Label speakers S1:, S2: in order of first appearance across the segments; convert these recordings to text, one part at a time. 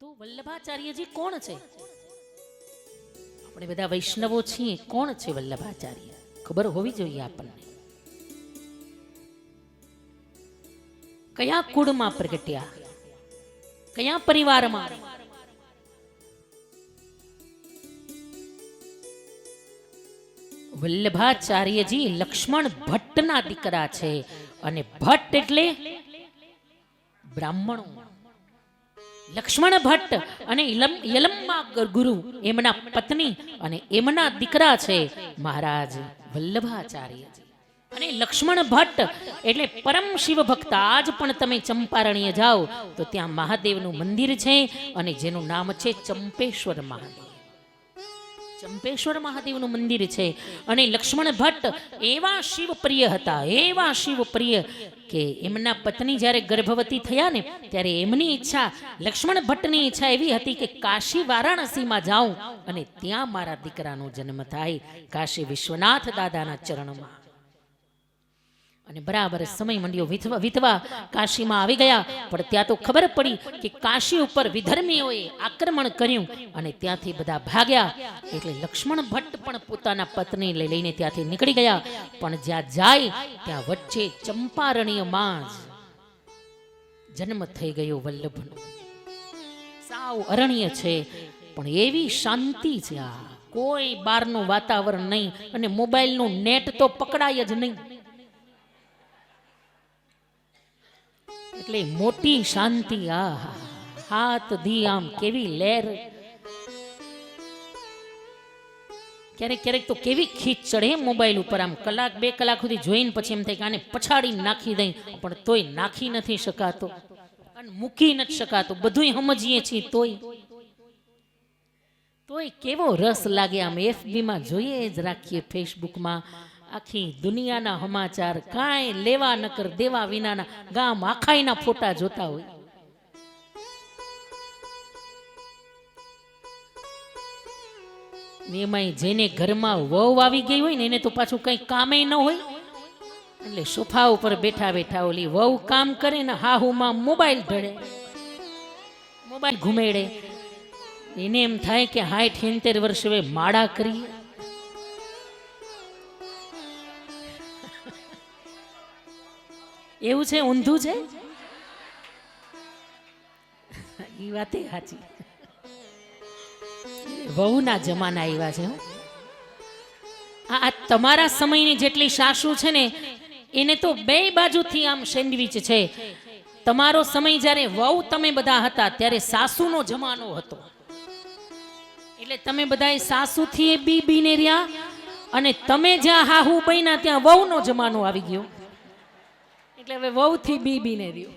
S1: તો વલ્લભાચાર્યજી કોણ છે? આપણે બધા વૈષ્ણવો છીએ, કોણ છે વલ્લભાચાર્ય? ખબર હોવી જોઈએ આપણને. કયા કુળમાં પ્રગટ્યા, કયા પરિવારમાં? વલ્લભાચાર્યજી લક્ષ્મણ ભટ્ટના દીકરા છે. અને ભટ્ટ એટલે બ્રાહ્મણો. લક્ષ્મણ ભટ્ટ અને યલમ્મા ગુરુ એમના પત્ની અને એમના દીકરા છે મહારાજ વલ્લભાચાર્યજી. અને લક્ષ્મણ ભટ્ટ એટલે પરમ શિવ ભક્ત. આજ પણ તમે ચંપારણ્ય જાઓ તો ત્યાં મહાદેવનું મંદિર છે અને જેનું નામ છે ચંપેશ્વર મહાદેવ. ચંપેશ્વર મહાદેવનું મંદિર છે. અને લક્ષ્મણ ભટ્ટ એવા શિવપ્રિય હતા, એવા શિવપ્રિય કે એમના પત્ની જ્યારે ગર્ભવતી થયા ને ત્યારે એમની ઈચ્છા, લક્ષ્મણ ભટ્ટની ઈચ્છા એવી હતી કે કાશી વારાણસીમાં જાઉં અને ત્યાં મારા દીકરાનો જન્મ થાય, કાશી વિશ્વનાથ દાદાના ચરણમાં. અને બરાબર સમય મંડ્યો વીતવા કાશીમાં આવી ગયા. પણ ત્યાં તો ખબર પડી કે કાશી ઉપર વિધર્મીઓએ આક્રમણ કર્યું અને ત્યાંથી બધા ભાગ્યા. એટલે લક્ષ્મણ ભટ્ટ પણ પોતાના પત્ની લઈને ત્યાંથી નીકળી ગયા. પણ જ્યાં જાય ત્યાં વચ્ચે ચંપારણ્યમાં જ જન્મ થઈ ગયો વલ્લભનો. સાવ અરણ્ય છે પણ એવી શાંતિ છે. આ કોઈ બહારનું વાતાવરણ નહીં અને મોબાઈલનું નેટ તો પકડાય જ નહીં. એટલે મોટી શાંતિ. આ હાથ ધી આમ કેવી લહેર. ક્યારેક ક્યારેક તો કેવી ખીચ ચડે મોબાઈલ ઉપર. આમ કલાક બે કલાક સુધી જોઈને પછી એમ થાય કે આને પછાડી નાખી દઈ, પણ તોય નાખી નથી શકાતો અને મૂકી નથી શકાતો. બધું સમજીએ છીએ તોય કેવો રસ લાગે. આમ FB માં જોઈએ જ રાખીએ, ફેસબુકમાં આખી દુનિયાના સમાચાર, કાંઈ લેવા નકર દેવા વિનાના ગામ આખાઈના ફોટા જોતા હોય. એમાંય જેને ઘરમાં વહુ આવી ગઈ હોય ને એને તો પાછું કંઈ કામે ન હોય. એટલે સોફા ઉપર બેઠા બેઠા ઓલી વહુ કામ કરે ને હાહુમાં મોબાઈલ ઢળે, મોબાઈલ ઘુમેડે. એને એમ થાય કે 60-70 વર્ષ હવે માળા કરીએ. એવું છે, ઊંધું છે. એ વાતે સાચી. વહુના જમાના આવ્યા છે. આ તમારા સમયની જેટલી સાસુ છે ને એને તો બે બાજુથી આમ સેન્ડવિચ છે. તમારો સમય જ્યારે વહુ તમે બધા હતા ત્યારે સાસુનો જમાનો હતો. એટલે તમે બધા સાસુથી બીને રહ્યા અને તમે જ્યાં હાહુ બન્યા ત્યાં વહુનો જમાનો આવી ગયો. એટલે હવે વહુથી બીને રહ્યો.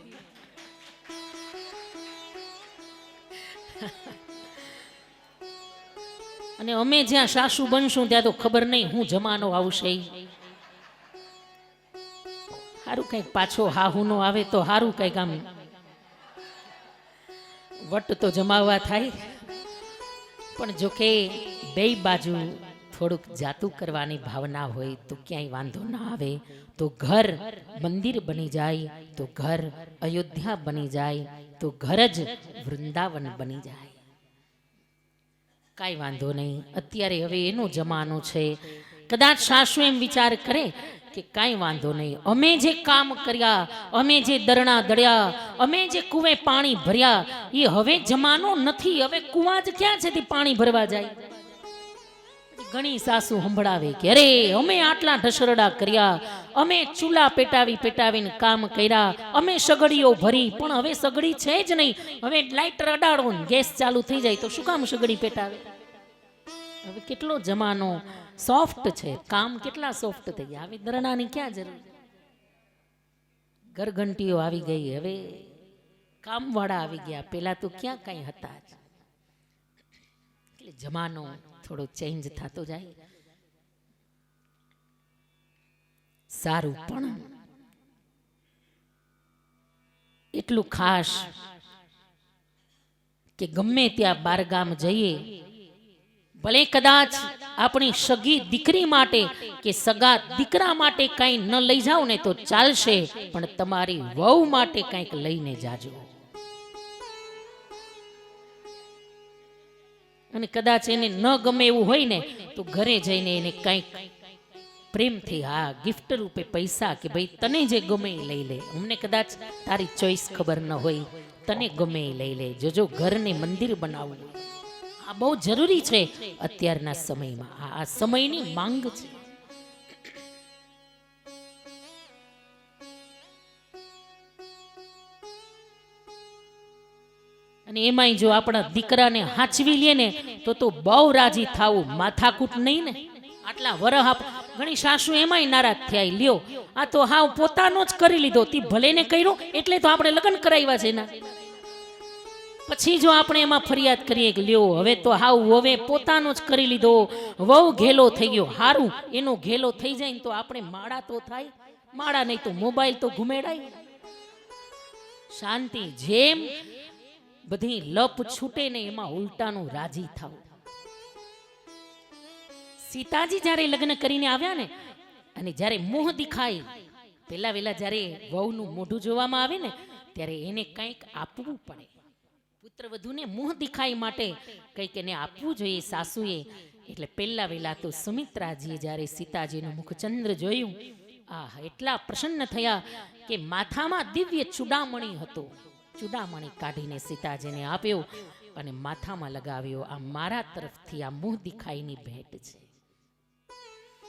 S1: અને અમે જ્યાં સાસુ બનશું ત્યાં તો ખબર નહીં હું જમાનો આવશે. સારું કંઈક પાછો હાહુનો આવે તો સારું કંઈક આમ વટ તો જમાવવા થાય. પણ જો કે બે બાજુ થોડુંક જાતું કરવાની ભાવના હોય તો ક્યાંય વાંધો ના આવે. તો ઘર મંદિર બની જાય, તો ઘર અયોધ્યા બની જાય, તો ઘર જ વૃંદાવન બની જાય. કાંઈ વાંધો નહીં. અત્યારે હવે એનો જમાનો છે. કદાચ સાસુ એમ વિચાર કરે કે કાંઈ વાંધો નહીં, અમે જે કામ કર્યા, અમે જે દરણા દળ્યા, અમે જે કુવે પાણી ભર્યા, એ હવે જમાનો નથી. હવે કુવા જ ક્યાં છે તે પાણી ભરવા જાય. ઘણી સાસુ સંભળાવે કે અરે અમે આટલા ઢસરડા કર્યા, અમે ચૂલા પેટાવીને કામ કર્યા, અમે સગડીઓ ભરી, પણ હવે સગડી છે જ નહીં. હવે લાઇટર અડાડો ને ગેસ ચાલુ થઈ જાય તો શું કામ સગડી પેટાવે. હવે કેટલો જમાનો સોફ્ટ છે, કામ કેટલા સોફ્ટ થઈ ગયા. હવે દરણાની ક્યાં જરૂર. ઘરઘંટીઓ આવી ગઈ, હવે કામવાળા આવી ગયા. પેલા તો ક્યાં કઈ હતા જ. એટલે જમાનો થોડો ચેન્જ થતો જાય. સારું, પણ એટલું ખાસ કે ગમે ત્યાં બારગામ જઈએ, ભલે કદાચ આપણી સગી દીકરી માટે કે સગા દીકરા માટે કંઈ ન લઈ જાઓ ને તો ચાલશે, પણ તમારી વહુ માટે કંઈક લઈને જાજો. અને કદાચ એને ન ગમે એવું હોય ને તો ઘરે જઈને એને કંઈક પ્રેમથી હા ગિફ્ટ રૂપે પૈસા કે ભાઈ તને જે ગમે એ લઈ લે, અમને કદાચ તારી ચોઈસ ખબર ન હોય, તને ગમે એ લઈ લે. જો ઘરને મંદિર બનાવવું આ બહુ જરૂરી છે અત્યારના સમયમાં. આ સમયની માંગ છે. અને એમાંય જો આપણા દીકરાને હાચવી લે ને તો બહુ રાજી થાવું, માથાકૂટ નહીં ને. આટલા વરહ ઘણી સાસુ એમાંય નારાજ થયા, લ્યો આ તો હાવ પોતાનો જ કરી લીધો, તી ભલે ને કર્યો એટલે તો આપણે લગ્ન કરાવ્યા છે એના. પછી જો આપણે એમાં ફરિયાદ કરીએ કે લ્યો હવે તો હાવ હવે પોતાનો જ કરી લીધો, વહુ ઘેલો થઈ ગયો, હારું એનો ઘેલો થઈ જાય ને તો આપણે માળા તો થાય, માળા નહીં તો મોબાઈલ તો ઘુમેડાય. શાંતિ, જેમ બધી લપ છૂટે ને એમાં ઉલટાનું રાજી થવું. સીતાજી જ્યારે લગ્ન કરીને આવ્યા ને અને જ્યારે મોહ દેખાય, પેલા વેલા જ્યારે વહુનું મોઢું જોવામાં આવે ને ત્યારે એને કંઈક આપવું પડે. પુત્ર વધુને મોહ દેખાય માટે કંઈક એને આપવું જોઈએ સાસુએ. એટલે પહેલા વેલા તો સુમિત્રાજીએ જ્યારે સીતાજીનું મુખચંદ્ર જોયું, એટલા પ્રસન્ન થયા કે માથામાં દિવ્ય ચૂડામણી હતો. ચૂડામણી કાઢીને સીતાજીને આપ્યો અને માથામાં લગાવ્યો. આ મારા તરફથી આ મોહ દેખાયની ભેટ છે.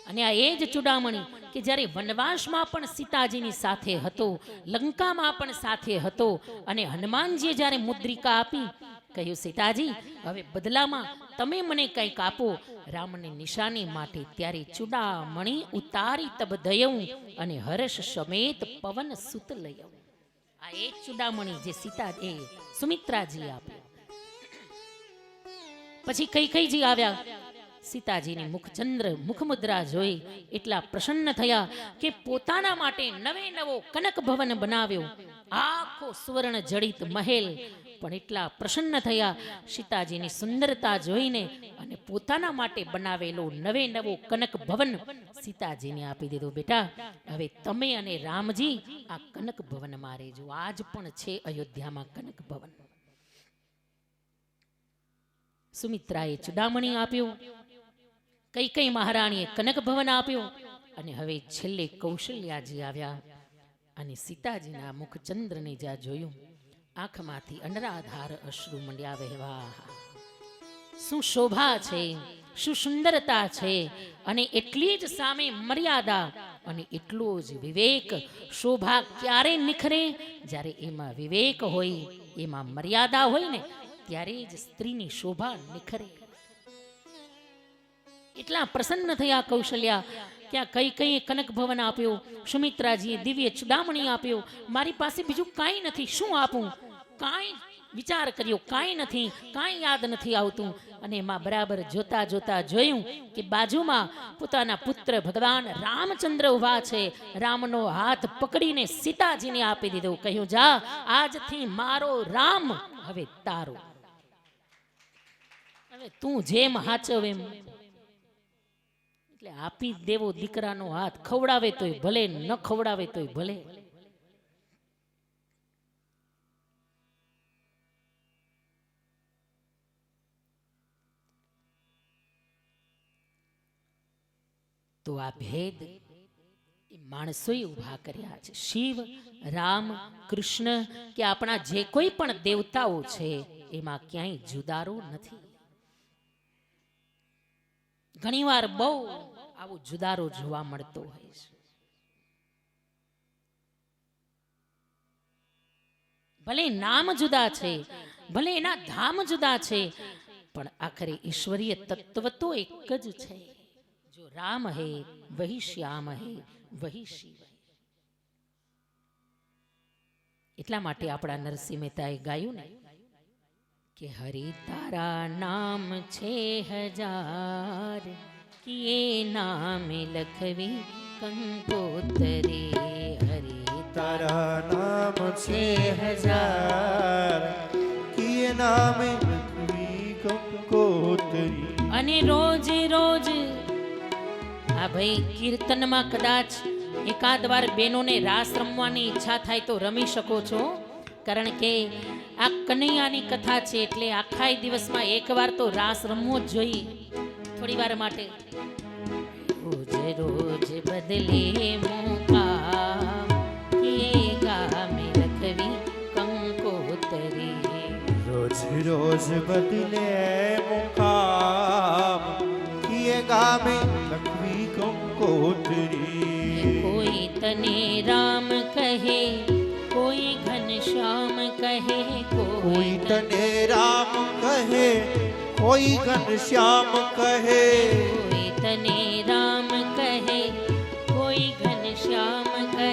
S1: અને આ એ જ ચૂડામણી કે જ્યારે વનવાસમાં પણ સીતાજીની સાથે હતો, લંકામાં પણ સાથે હતો. અને હનુમાનજીએ જ્યારે મુદ્રિકા આપી, કહ્યું સીતાજી હવે બદલામાં તમે મને કંઈક આપો રામને નિશાની માટે. ત્યારે ચૂડામણી ઉતારી તબ દયઉં અને હર્ષ સમેત પવન સુત લયઉં. આ એ ચૂડામણી જે સુમિત્રાજી આપ્યો. પછી કૈકેયીજી આવ્યા, સીતાજીની મુખચંદ્ર મુખમુદ્રા જોઈ એટલા પ્રસન્ન થયા કે પોતાના માટે નવે નવો કનક ભવન બનાવ્યો, આખો સુવર્ણ જડિત મહેલ. પણ એટલા પ્રસન્ન થયા સીતાજીની સુંદરતા જોઈને અને પોતાના માટે બનાવેલો નવે નવો કનક ભવન સીતાજીને આપી દીધો. બેટા હવે તમે અને રામજી આ કનક ભવનમાં રહેજો. આજ પણ છે અયોધ્યામાં કનક ભવન. સુમિત્રાએ ચૂડામણી આપ્યું, કૈકેયી મહારાણીએ કનક ભવન આપ્યો. અને હવે છેલ્લે કૌશલ્યાજી આવ્યા અને સીતાજીના મુખચંદ્રને જ્યાં જોયું, આંખમાંથી અનરાધાર અશ્રુ મંડ્યા વહેવા. શું શોભા છે, શું સુંદરતા છે, અને એટલી જ સામે મર્યાદા અને એટલો જ વિવેક. શોભા ક્યારે નિખરે? જ્યારે એમાં વિવેક હોય, એમાં મર્યાદા હોય ને ત્યારે જ સ્ત્રીની શોભા નિખરે. એટલા પ્રસન્ન થયા કૌશલ્યા. ત્યાં કૈકેયીએ કનક ભવન આપ્યો, સુમિત્રાજીએ દિવ્ય ચૂડામણી આપ્યો. મારી પાસે બીજું કાંઈ નથી, શું આપું? કાંઈ વિચાર કર્યો, કાંઈ નથી, કાંઈ યાદ નથી આવતું. અને એમાં બરાબર જોતા જોતા જોયું કે બાજુમાં પોતાના પુત્ર ભગવાન રામચંદ્ર ઉભા છે. રામનો હાથ પકડીને સીતાજીને આપી દીધો. કહ્યું જા, આજથી મારો રામ હવે તારો, હવે તું જેમ હાચવ એમ. એટલે આપી દેવો દીકરાનો હાથ. ખવડાવે તોય ભલે, ન ખવડાવે તોય ભલે. તો આ ભેદ એ માણસોએ ઉભા કર્યા છે. શિવ, રામ, કૃષ્ણ કે આપણા જે કોઈ પણ દેવતાઓ છે એમાં ક્યાંય જુદારો નથી. ઘણીવાર બહુ આવો જુદારો જોવા મળતો હોય છે. ભલે નામ જુદા છે, ભલે એના ધામ જુદા છે, પણ આખરે ઈશ્વરીય તત્વ તો એક જ છે. જો રામ હૈ વહી શ્યામ હૈ વહી શિવ. એટલા માટે આપણા નરસિંહ મહેતાએ ગાયું ને કે હરિ તારા નામ છે હજાર, કિએ નામે લખવી કંકોતરે. હરિ
S2: તારા નામ છે હજાર, કિએ નામે લખવી કંકોતરી.
S1: અને રોજ રોજ આ ભાઈ કીર્તનમાં કદાચ એકાદ વાર બહેનોને રાસ રમવાની ઈચ્છા થાય તો રમી શકો છો. કારણ કે આ કનૈયાની કથા છે એટલે આખા દિવસમાં એકવાર તો રાસ રમવો જ જોઈએ થોડી વાર માટે રોજ રોજ બદલે મોકા એ ગામે લખવી કંકોતરી
S2: રોજ રોજ બદલે મુકામ કિએ ગામે લખવી કંકોત્રી
S1: કોઈ તને રામ કહે કોઈ ઘનશ્યામ કહે
S2: કોઈ તને રામ કહે કોઈ ઘનશ્યામ કહે
S1: કોઈ તને રામ કહે કોઈ ઘનશ્યામ કહે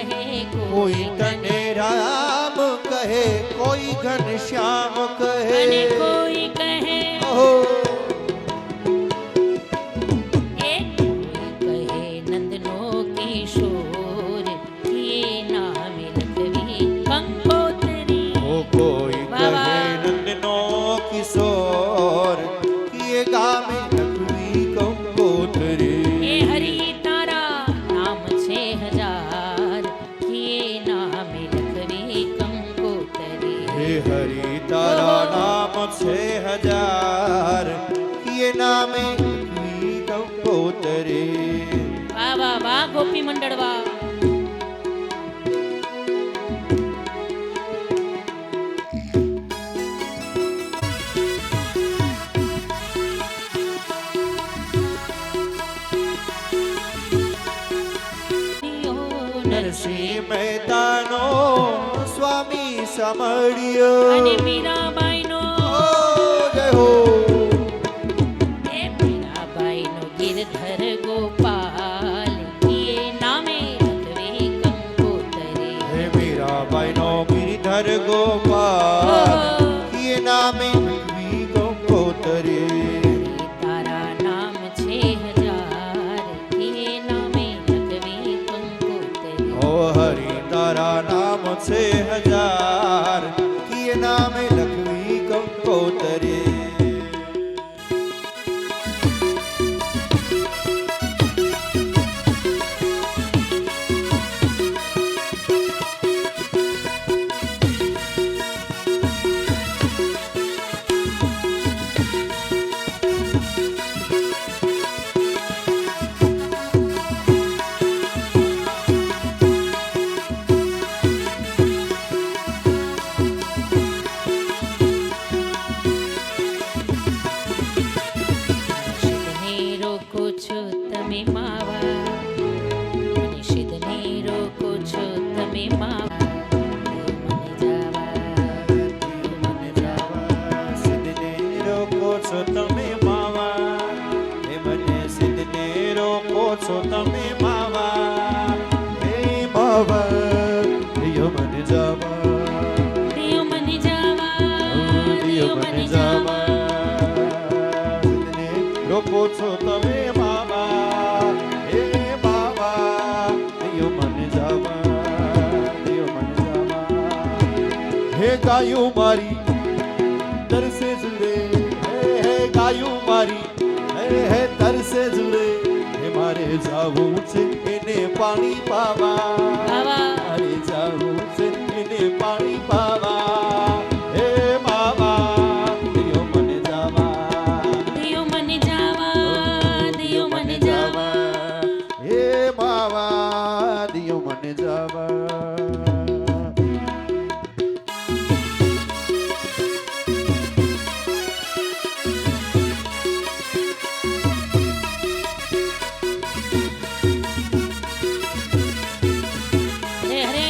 S2: કોઈ તને રામ કહે કોઈ ઘનશ્યામ
S1: અને
S2: કહે
S1: કોઈ કહે
S2: ઓહો
S1: એક કોઈ કહે નંદનો કિશોર એ નામે લખવી કંકોતરી
S2: ઓ કોઈ
S1: વાહ,
S2: કહે
S1: વાહ.
S2: નંદનો કિશોર કિએ ગામે લખવી કંકોત્રી
S1: એ હરી તારા નામ છે હજાર એ નામે લખવી કંકોતરી
S2: હે હરિ તારા નામ છે હજાર કિએ નામે લખવી કંકોત્રી
S1: વાહ વાહ વાહ ગોપી મંડળ વાહ
S2: નરસિંહ મહેતાનો સ્વામી સાંભળ્યો
S1: અને મીરાબાઈનો
S2: ઓ જય હો
S1: એ મીરાબાઈનો ગિરધર ગોપાલ એ નામે લખવી કંકોતરી
S2: હે મીરાબાઈનો ગિરધર ગોપાલ કિએ નામે લખવી કંકોત્રી
S1: તારા નામ છે હજાર એ નામે લખવી કંકોતરી
S2: ઓ હરિ તારા નામ છે હજાર કિએ નામે લખવી કંકોત્રી
S1: નિષિદ્ધને રોકો છો તમે માવા નિષિદ્ધને રોકો છો તમે માવા મને જાવા મને જાવા
S2: સિદ્ધને રોકો છો તમે માવા હે મને સિદ્ધને રોકો છો તમે માવા હે માવા દિયો મને જાવા
S1: દિયો મને જાવા
S2: દિયો મને જાવા સિદ્ધને રોકો છો તમે માવા હે માવા દિયો મને જાવા દિયો મને જાવા હે ગાયું મારી તરસે જુરે હે ગાયું મારી હે તરસે જુરે હે મારે જાવું છે એને પાણી પાવા
S1: બાવા
S2: મારે જાવું છે એને પાણી પાવા હે માવા દિયો મને જાવા
S1: દિયો મને જાવા દિયો મને જાવા
S2: હે માવા દિયો મને જાવા
S1: હરે હરે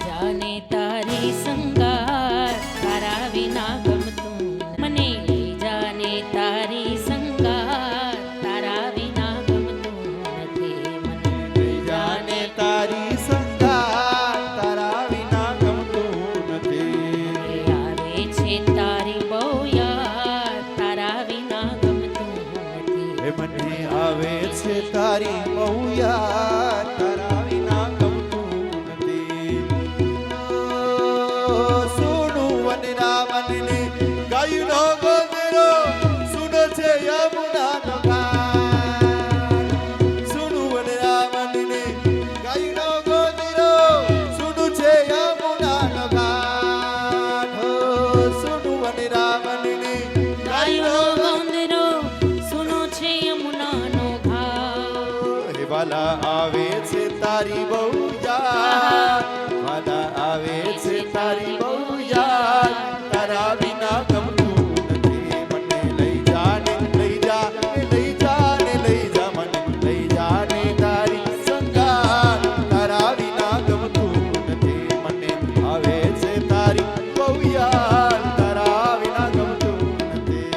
S1: જાને તારી સંગાર તારા વિના ગમતું મને લઈ જાને તારી સંગાર તારા વિના ગમતું નથી મને
S2: જાને તારી સંગાર તારા વિના ગમતું નથી
S1: આવે છે તારી બહુ યાદ તારા વિના ગમતું નથી
S2: હે મને આવે છે તારી બહુ યાદ તારા વિના ગમતું રાવણને ગાયનો ગોદરો સુનો છે યમુનાનો ઘાટ સુનું વન રાવણને ગાયનો ગોદરો સુનું છે યમુનાનો ઘાટ હો સુનું વન રાવણને
S1: ગાયનો ગોંદરો સુનો છે યમુનાનો ઘાટ.
S2: હે વાલા આવે છે તારી બહુ યાદ વાલા આવે છે તારી બહુ યાદ તારા વિના ગમતું નથી મને લઈ જા ને લઈ જા ને લઈ જા ને લઈ જા મને લઈ જા ને તારી સંગાત તારા વિના ગમતું નથી મને આવે છે તારી બહુ યાદ તારા વિના ગમતું નથી.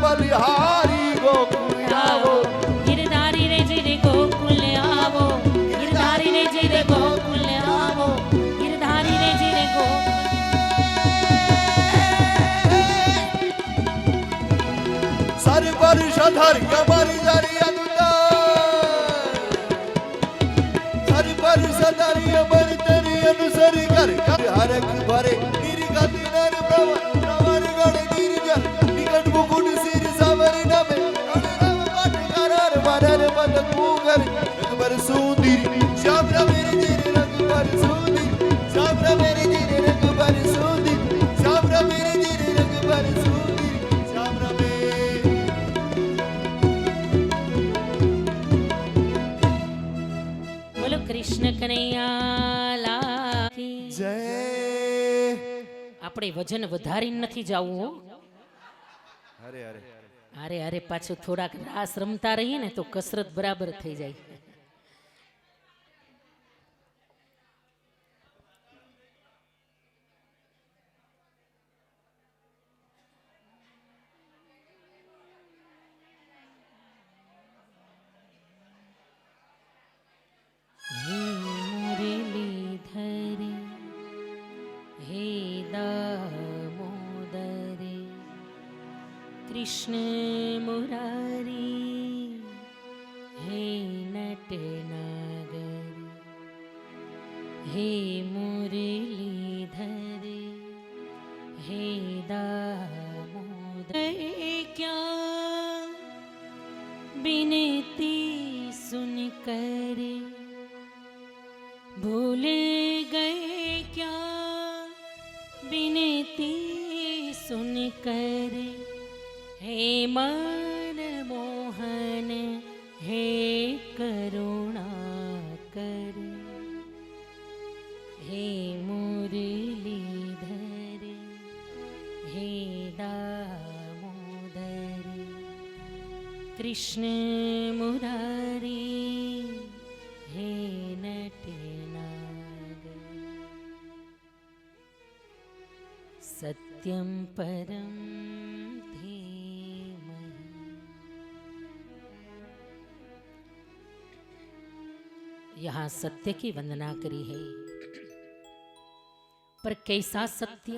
S2: બલિહારી ગોકુળ આવો
S1: ગિરધારી રે જય રે ગોકુલ આવો ગિરધારી રે જય રે ગોકુલ આવો ગિરધારી રે જય રે ગોકુલ.
S2: સર પર સધર કમર જરિયા સર પર સધર કમર તરી અનુસર કર હરખ ભરે નિર્ગતિ નર પ્રવર ગણ નિર્જન નિકટ મુકુટ સિર સાવર નમે અણરવ પાટ કરાર વરર પદ કુગર રઘુબર સુંદરી શ્યામ રમેર જીર રઘુબર સુંદરી શ્યામ રમેર જીર રઘુબર સુંદરી શ્યામ રમેર જીર રઘુબર સુંદરી શ્યામ રમેર.
S1: બોલો કૃષ્ણ કનૈયા કી
S2: જય.
S1: આપણે વજન વધારીને નથી જાવું હો.
S2: અરે અરે
S1: અરે અરે પાછું થોડાક રાસ રમતા રહીએ ને તો કસરત બરાબર થઈ જાય. હે મુરલીધરે હે દામોદરે કૃષ્ણ મુરારી હે નટનાગર હે મુરલીધરે હે દામોદર ક્યાં बिनती सुनकर भूल गए क्या बिनती सुनकर हे मन मोहन हे करुणा कर हे मुरलीधर हे दामोदर कृष्ण मुरारी हे नटनागर सत्यम परम धीमहि यहाँ सत्य की वंदना करी है, पर कैसा सत्य?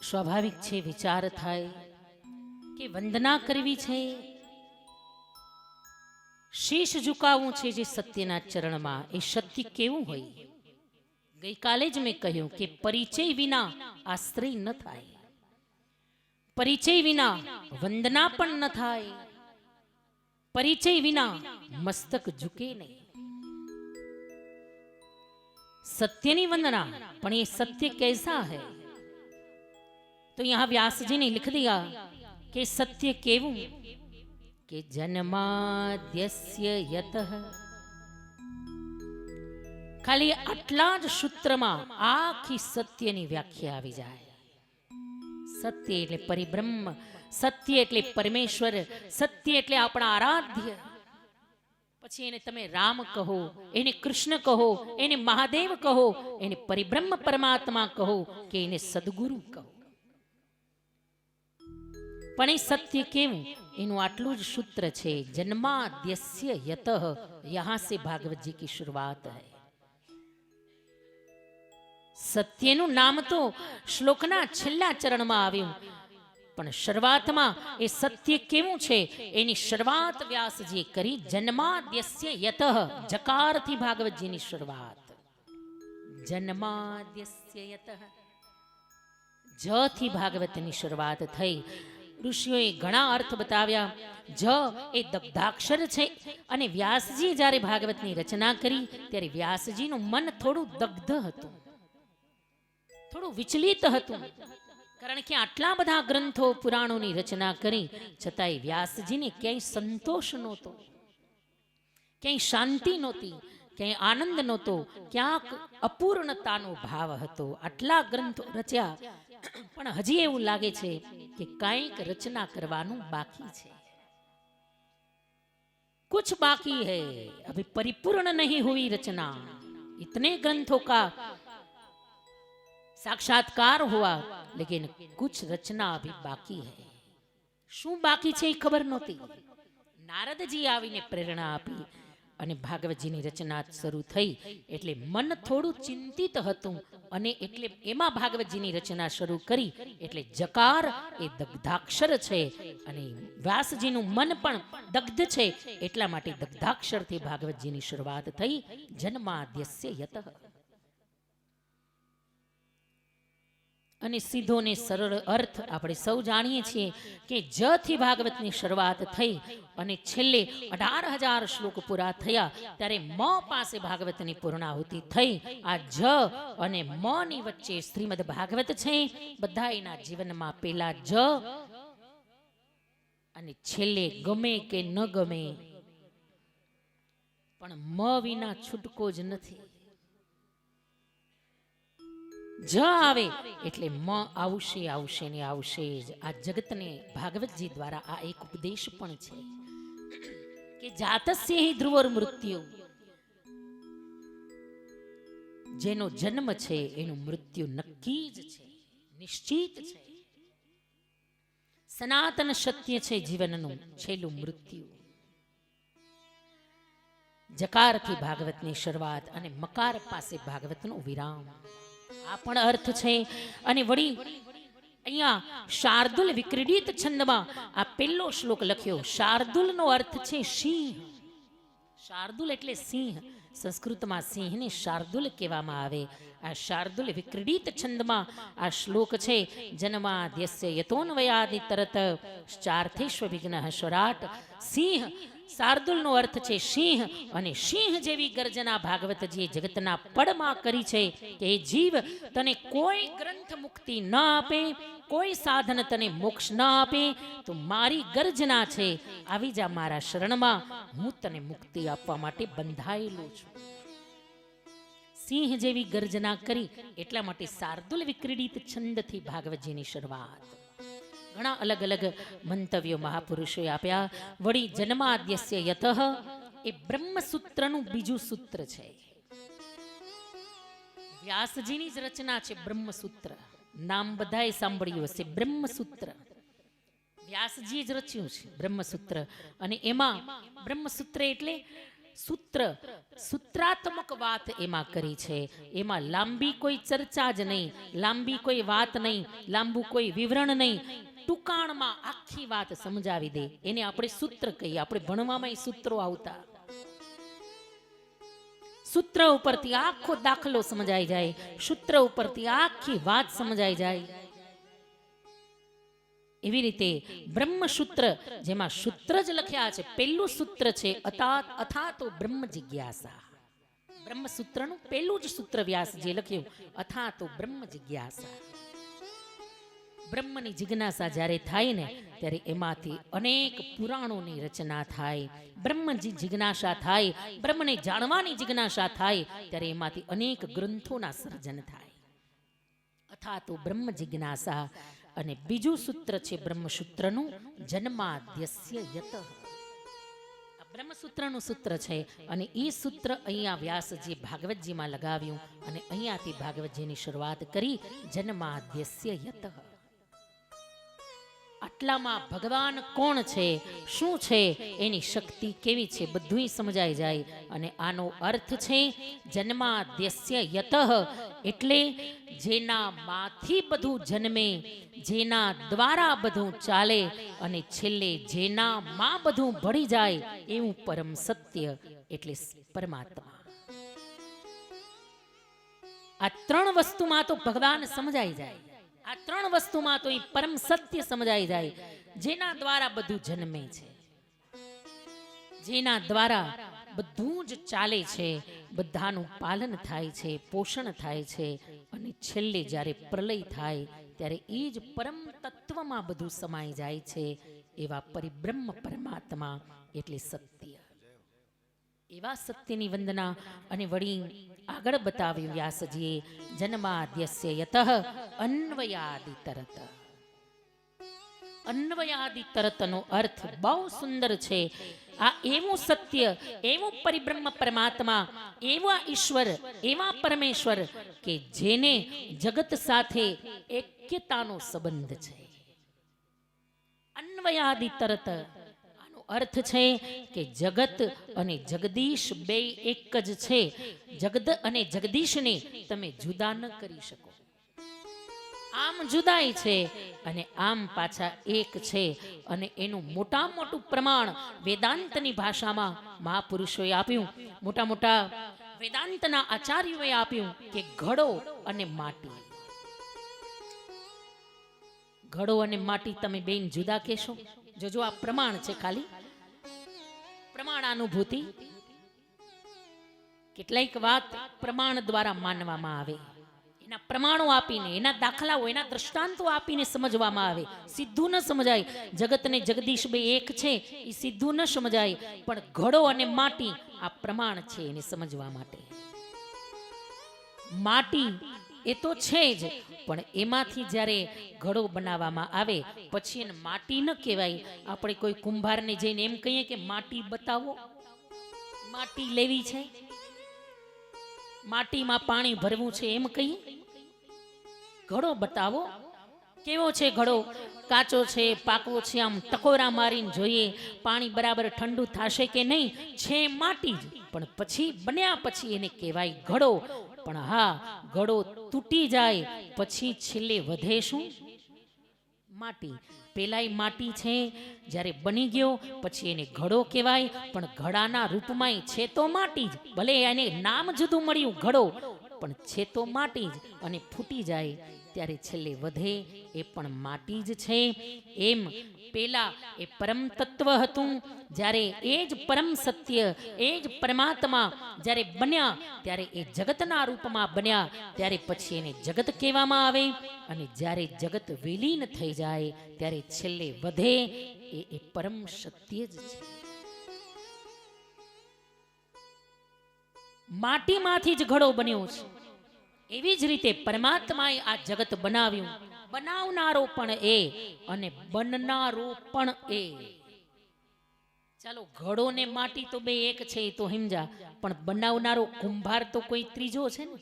S1: स्वाभाविक છે વિચાર થાય કે વંદના કરવી છે, શીશ ઝુકાવવું છે જે સત્યના ચરણમાં. એ સત્ય કેવું હોય? ગઈકાલે જ મેં કહ્યું કે પરિચય વિના આશ્રય ન થાય, પરિચય વિના વંદના પણ ન થાય, परिचय विना मस्तक झुके नहीं. सत्य नहीं वंदना, पर ये सत्य कैसा है? तो यहां व्यास जी ने लिख दिया कि सत्य केवं कि जन्माद्यस्य यतः ખાલી આટલા જ સૂત્રમાં આખી સત્યની વ્યાખ્યા આવી જાય. સત્ય એટલે પરિબ્રહ્મ, સત્ય એટલે પરમેશ્વર, સત્ય એટલે આપણા આરાધ્ય. પછી એને તમે રામ કહો, એને કૃષ્ણ કહો, એને મહાદેવ કહો, એને પરિબ્રહ્મ પરમાત્મા કહો કે એને સદગુરુ કહો. પણ એ સત્ય કેવું? એનું આટલું જ સૂત્ર છે, જન્માદ્યસ્ય યતઃ યહાં સે ભાગવત જી કી શુરુઆત હૈ. સત્યનું નામ તો શ્લોકના છેલ્લા ચરણમાં આવ્યું, પણ શરૂઆતમાં એ સત્ય કેવું છે એની શરૂઆત વ્યાસજીએ કરી. જન્માદ્યસ્ય યતઃ, જકારથી ભાગવતજીની શરૂઆત. જન્માદ્યસ્ય યતઃ, જ થી ભાગવતની શરૂઆત થઈ. ઋષિઓએ ઘણા અર્થ બતાવ્યા. જ એ દગ્ધાક્ષર છે, અને વ્યાસજીએ જ્યારે ભાગવતની રચના કરી ત્યારે વ્યાસજીનું મન થોડું દગ્ધ હતું, થોડું વિચલિત હતું. કારણ કે આટલા બધા ગ્રંથો પુરાણોની રચના કરી છતાંય વ્યાસજીને ક્યાંય સંતોષ નહોતો, ક્યાંય શાંતિ નહોતી, ક્યાંય આનંદ નહોતો, ક્યાંક અપૂર્ણતાનો ભાવ હતો. આટલા ગ્રંથો રચ્યા પણ હજી એવું લાગે છે કે કંઈક રચના કરવાનું બાકી છે, कुछ बाकी है, अभी परिपूर्ण नहीं हुई रचना. इतने ग्रंथों का साक्षात्कार हुआ लेकिन कुछ रचना अभी बाकी है. શું બાકી છે એ ખબર નહોતી. નારદજી આવીને પ્રેરણા આપી અને ભાગવતજીની રચના શરૂ થઈ. એટલે મન થોડું ચિંતિત હતું અને એટલે એમાં ભાગવતજીની રચના શરૂ કરી. એટલે જકાર એ દગ્ધાક્ષર છે અને વ્યાસજીનું મન પણ દગ્ધ છે, એટલા માટે દગ્ધાક્ષરથી ભાગવતજીની શરૂઆત થઈ. જન્માદ્યસ્ય યતઃ. અને સીધો ને સરળ અર્થ આપણે સૌ જાણીએ છીએ કે જ થી ભાગવતની શરૂઆત થઈ અને છેલ્લે 18,000 શ્લોક પૂરા થયા ત્યારે મ પાસે ભાગવતની પૂર્ણાહુતિ થઈ. આ જ અને મ ની વચ્ચે શ્રીમદ ભાગવત છે. બધા એના જીવનમાં પેલા જ અને છેલ્લે ગમે કે ન ગમે પણ મ વિના છૂટકો જ નથી. જ આવે એટલે મ આવશે, આવશે ને આવશે જ. આ જગતને ભાગવતજી દ્વારા આ એક ઉપદેશ પણ છે કે જાતસ્ય હિ ધ્રુવર મૃત્યુ. જેનો જન્મ છે એનું મૃત્યુ નક્કી જ છે, નિશ્ચિત છે. સનાતન સત્ય છે જીવનનું છેલ્લું મૃત્યુ. જકારથી ભાગવતની શરૂઆત અને મકાર પાસે ભાગવતનો વિરામ. આ પણ અર્થ છે. અને વળી અહીંયા શાર્દુલ વિક્રીડિત છંદમાં આ પહેલો શ્લોક લખ્યો. શાર્દુલનો અર્થ છે સિંહ. શાર્દુલ એટલે સિંહ. સંસ્કૃતમાં સિંહને શાર્દુલ કહેવામાં આવે. આ શાર્દુલ વિક્રીડિત છંદમાં આ શ્લોક છે. જન્માદ્યસ્ય યતોન્વયાદિ તરત ચાર્થેષ્વ વિઘ્નઃ સ્વરાટ. સિંહ, શાર્દુલનો અર્થ છે સિંહ. અને સિંહ જેવી ગર્જના ભાગવતજીએ જગતના પડમાં કરી છે કે એ જીવ તને કોઈ ગ્રંથ મુક્તિ ન આપે, કોઈ સાધન તને મોક્ષ ન આપે, તો મારી ગર્જના છે, આવી જા મારા શરણમાં, હું તને મુક્તિ આપવા માટે બંધાયેલો છું. સિંહ જેવી ગર્જના કરી એટલા માટે શાર્દુલ વિક્રીડિત છંદથી ભાગવતજીની શરૂઆત. ઘણા અલગ અલગ મંતવ્યો મહાપુરુષોએ આપ્યા. વળી જન્માદ્યસ્ય યતઃ એ બ્રહ્મસૂત્રનું બીજું સૂત્ર છે. વ્યાસજીની જ રચના છે બ્રહ્મસૂત્ર. નામ બધાએ સાંભળ્યું હશે, બ્રહ્મસૂત્ર. વ્યાસજીએ જ રચ્યું છે બ્રહ્મસૂત્ર. અને એમાં બ્રહ્મસૂત્ર એટલે સૂત્ર, સૂત્રાત્મક વાત એમાં કરી છે. એમાં લાંબી કોઈ ચર્ચા જ નહીં, લાંબી કોઈ વાત નહીં, લાંબુ કોઈ વિવરણ નહીં, ટૂંકાણમાં આખી વાત સમજાવી દે. એને આપણે સૂત્ર કહીએ. આપણે ભણવામાં એ સૂત્રો આવતા. સૂત્ર ઉપરથી આખો દાખલો સમજાઈ જાય, સૂત્ર ઉપરથી આખી વાત સમજાઈ જાય. એવી રીતે બ્રહ્મસૂત્ર, જેમાં સૂત્ર જ લખ્યા છે. પહેલું સૂત્ર છે અથાતો બ્રહ્મ જિજ્ઞાસા. બ્રહ્મસૂત્રનું પહેલું જ સૂત્ર વ્યાસજીએ લખ્યું, અથાતો બ્રહ્મ જિજ્ઞાસા. બ્રહ્મની જિજ્ઞાસા જ્યારે થાય ને ત્યારે એમાંથી અનેક પુરાણોની રચના થાય. બ્રહ્મજી જિજ્ઞાસા થાય, બ્રહ્મને જાણવાની જિજ્ઞાસા થાય ત્યારે એમાંથી અનેક ગ્રંથોના સર્જન થાય. અથા તો બ્રહ્મ જિજ્ઞાસા. અને બીજું સૂત્ર છે બ્રહ્મસૂત્રનું, જન્માદ્યસ્ય યતઃ. આ બ્રહ્મસૂત્રનું સૂત્ર છે અને એ સૂત્ર અહીંયા વ્યાસજી ભાગવતજીમાં લગાવ્યું અને અહીંયાથી ભાગવતજીની શરૂઆત કરી, જન્માદ્યસ્ય યતઃ. આટલામાં ભગવાન કોણ છે, શું છે, એની શક્તિ કેવી છે, બધું સમજાઈ જાય. અને આનો અર્થ છે જન્માદ્યસ્ય યતઃ, એટલે જેના માંથી બધું જન્મે, જેના દ્વારા બધું ચાલે અને છેલ્લે જેના માં બધું ભળી જાય એવું પરમ સત્ય એટલે પરમાત્મા. આ ત્રણ વસ્તુમાં તો ભગવાન સમજાઈ જાય. આ ત્રણ વસ્તુમાં તો એ પરમ સત્ય સમજાઈ જાય. જેના દ્વારા બધું જન્મે છે, જેના દ્વારા બધું જ ચાલે છે, બધાનું પાલન થાય છે, પોષણ થાય છે અને છેલ્લે જ્યારે પ્રલય થાય ત્યારે એ જ પરમ તત્વમાં બધું સમાઈ જાય છે, એવા પરિબ્રહ્મ પરમાત્મા એટલે સત્ય. એવા સત્યની વંદના અને વળી આગળ બતાવ્યું વ્યાસજીએ, જન્માદ્યસ્ય યતઃ અન્વયાદિ તરત. અન્વયાદિ તરતનો અર્થ બહુ સુંદર છે. આ એવું સત્ય, એવું પરિબ્રહ્મ પરમાત્મા, એવા ઈશ્વર, એવા પરમેશ્વર કે જેને જગત સાથે એક્યતાનો સંબંધ છે. અન્વયાદિ તરત અર્થ છે કે જગત અને જગદીશ બે એક જ છે. જગત અને જગદીશને તમે જુદા ન કરી શકો. આમ જુદાઈ છે અને આમ પાછા એક છે. અને એનું મોટા મોટું પ્રમાણ વેદાંતની ભાષામાં મહાપુરુષોએ આપ્યું, મોટા મોટા વેદાંતના આચાર્યોએ આપ્યું કે ઘડો અને માટી. ઘડો અને માટી તમે બેન જુદા કહેશો? જો આ પ્રમાણ છે, ખાલી પ્રમાણાનુભૂતિ. કેટલીક વાત પ્રમાણ દ્વારા માનવામાં આવે, એના પ્રમાણો આપીને, એના દાખલાઓ, એના દ્રષ્ટાંતો આપીને સમજવામાં આવે. સીધું ન સમજાય. જગત ને જગદીશ બે એક છે એ સીધું ન સમજાય. પણ ઘડો અને માટી આ પ્રમાણ છે એને સમજવા માટે. માટી એ તો છે જ, પણ એમાંથી જ્યારે ઘડો બનાવવામાં આવે પછી એને માટી ન કહેવાય. આપણે કોઈ કુંભારને જઈને એમ કહીએ કે માટી બતાવો, માટી લેવી છે, માટીમાં પાણી ભરવું છે એમ કહીએ. ઘડો બતાવો. કેવો છે ઘડો? કાચો છે, પાકવો છે? આમ ટકોરા મારીને જોઈએ પાણી બરાબર ઠંડુ થશે કે નહીં. છે માટી જ, પણ પછી બન્યા પછી એને કહેવાય ઘડો. પણ હા, ઘડો તૂટી જાય પછી છેલ્લે વધે શું? માટી. પેલાય માટી છે, જ્યારે બની ગયો પછી એને ઘડો કહેવાય. પણ ઘડાના રૂપમાં છે તો માટી જ. ભલે એને નામ જુદું મળ્યું ઘડો, પણ છે તો માટી જ. અને ફૂટી જાય ત્યારે છેલ્લે વધે એ પણ માટી જ છે. એમ પેલા એ પરમ તત્વ હતું, જ્યારે એ જ પરમ સત્ય, એ જ પરમાત્મા જ્યારે બન્યા ત્યારે એ જગતના રૂપમાં બન્યા. ત્યારે પછી એને જગત કહેવામાં આવે. અને જ્યારે જગત વિલીન થઈ જાય ત્યારે છેલ્લે વધે એ પરમ સત્ય જ છે. માટીમાંથી જ ઘડો બન્યો છે. એવી જ રીતે પરમાત્માએ આ જગત બનાવ્યું. બનાવનારો પણ એ અને બનનારો પણ એ. ચાલો, ઘડો ને માટી તો બે એક છે એ તો સમજા, પણ બનાવનારો કુંભાર તો કોઈ ત્રીજો છે ને.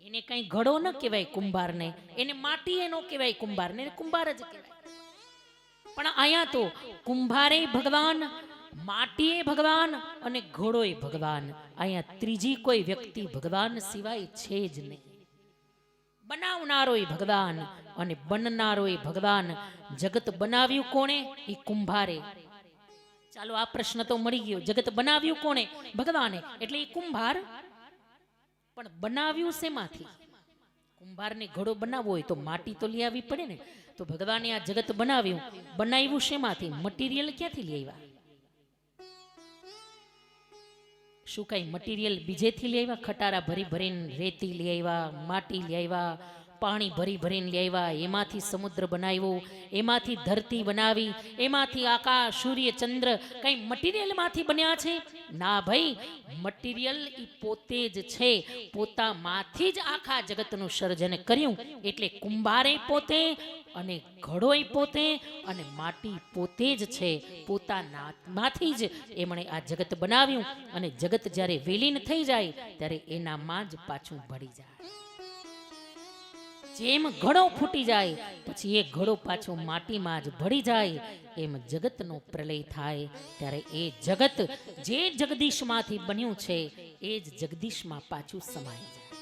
S1: એને કઈ ઘડો ન કહેવાય કુંભારને, એને માટી એ ન કહેવાય કુંભારને, કુંભાર જ કહેવાય. પણ અહીંયા તો કુંભારે ભગવાન, માટીએ ભગવાન અને ઘોડોએ ભગવાન. અહીંયા ત્રીજી કોઈ વ્યક્તિ ભગવાન સિવાય છે જ નહીં. બનાવનારોય ભગવાન અને બનનારોય ભગવાન. જગત બનાવ્યું કોણે? એ કુંભારે. ચાલો, આ પ્રશ્ન તો મળી ગયો. જગત બનાવ્યું કોણે? ભગવાને. એટલે એ કુંભાર. પણ બનાવ્યું શેમાંથી? કુંભારને ઘડો બનાવવો હોય તો માટી તો લઈ આવવી પડે ને. તો ભગવાને આ જગત બનાવ્યું, બનાવ્યું શેમાંથી? મટીરિયલ ક્યાંથી લઈ આવ્યા? શું કઈ મટીરિયલ બીજેથી લઈ આવ્યા? ખટારા ભરી ભરીને રેતી લઈ આવ્યા, માટી લઈ આવ્યા, પાણી ભરી ભરીને લેવા, એમાંથી સમુદ્ર બનાવ્યો, એમાંથી ધરતી બનાવી, એમાંથી આકાશ, સૂર્ય, ચંદ્ર કઈ મટીરિયલમાંથી બન્યા છે? ના ભાઈ, મટીરિયલ એ પોતે જ છે. પોતામાંથી જ આખા જગતનું સર્જન કર્યું. એટલે કુંભારે પોતે અને ઘડોય પોતે અને માટી પોતે જ છે. પોતાનામાંથી જ એમણે આ જગત બનાવ્યું. અને જગત જ્યારે વિલીન થઈ જાય ત્યારે એનામાં જ પાછું ભળી જાય. જેમ ઘડો ફૂટી જાય પછી એ ઘડો પાછો માટીમાં જ ભળી જાય, એમ જગતનો પ્રલય થાય ત્યારે એ જગત જે જગદીશમાંથી બન્યું છે એ જ જગદીશમાં પાછું સમાઈ જાય.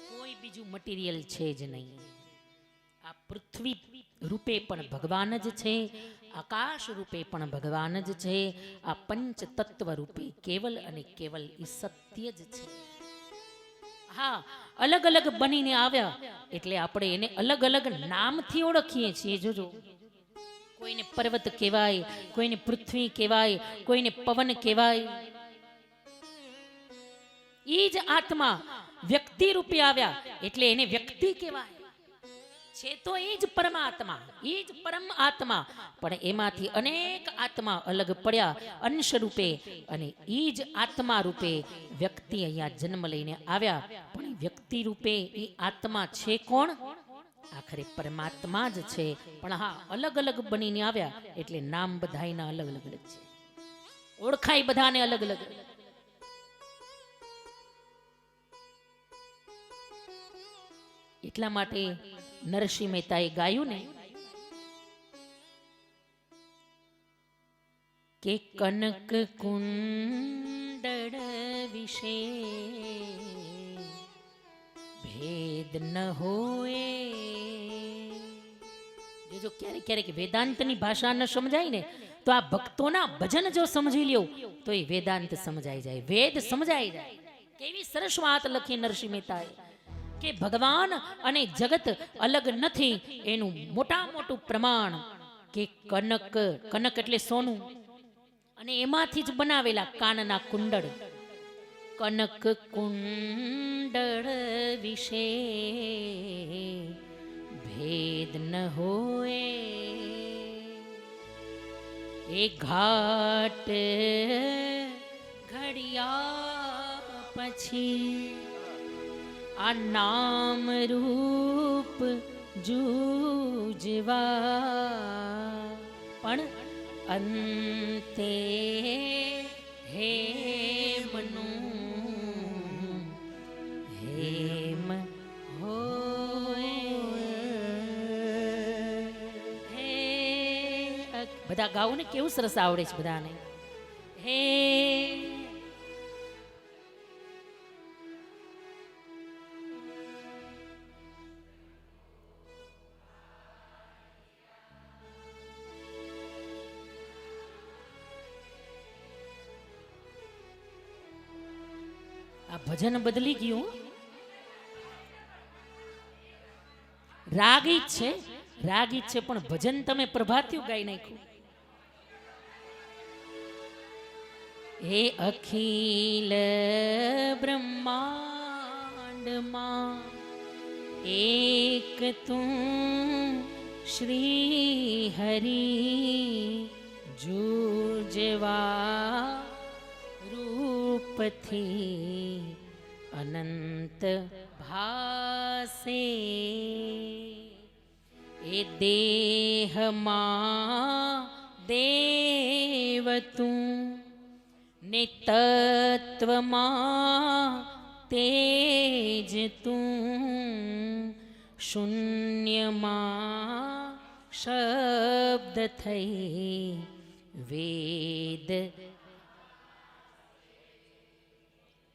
S1: કોઈ બીજું મટીરિયલ છે જ નહીં. આ પૃથ્વી રૂપે પણ ભગવાન જ છે, આકાશ રૂપે પણ ભગવાન જ છે, આ પંચ તત્વ રૂપે કેવલ અને કેવલ એ સત્ય જ છે. હા, અલગ અલગ બનીને આવ્યા એટલે આપણે એને અલગ અલગ નામથી ઓળખીએ છીએ. જોજો, કોઈને પર્વત કહેવાય, કોઈને પૃથ્વી કહેવાય, કોઈને પવન કહેવાય. એ જ આત્મા વ્યક્તિ રૂપે આવ્યા એટલે એને વ્યક્તિ કહેવાય છે. તો એ જ પરમાત્મા, એ જ પરમ આત્મા. પણ એમાંથી અનેક આત્મા અલગ પડ્યા અંશ રૂપે, અને એ જ આત્મા રૂપે વ્યક્તિ અહીંયા જન્મ લઈને આવ્યા. પણ વ્યક્તિ રૂપે એ આત્મા છે કોણ? આખરે પરમાત્મા જ છે. પણ હા, અલગ અલગ બનીને આવ્યા એટલે નામ બધાયના અલગ અલગ છે, ઓળખાય બધાને અલગ અલગ. એટલા માટે નરસિંહ મહેતાએ ગાયું ને કે કનક કુંડળ વિશે ભેદ ન હોય. જો ક્યારેક ક્યારેક વેદાંતની ભાષા ન સમજાય ને તો આ ભક્તોના ભજન જો સમજી લ્યો તો એ વેદાંત સમજાઈ જાય, વેદ સમજાઈ જાય. કેવી સરસ વાત લખી નરસિંહ મહેતાએ કે ભગવાન અને જગત અલગ નથી. એનું મોટા મોટું પ્રમાણ કે કનક, કનક એટલે સોનું, અને એમાંથી જ બનાવેલા કાનના કુંડળ. કનક કુંડળ વિશે ભેદ ન હોય. એ ઘાટ ઘડિયા પછી આ નામ રૂપ જૂજવા, પણ અંતે હેમનું હેમ હોય. હે બધા ગાઓ ને, કેવું સરસ આવડે છે બધાને. હે આ ભજન બદલી ગયું. રાગી છે, રાગી છે, પણ ભજન તમે પ્રભાત્યું ગાઈ નાખ્યું. હે અખિલ બ્રહ્માંડમાં એક તું શ્રી હરિ જુજવા રૂપથી અનંત ભાસે. એ દેહમાં દેવ તું ને તત્વમાં તેજ તું, શૂન્યમાં શબ્દ થઈ વેદ.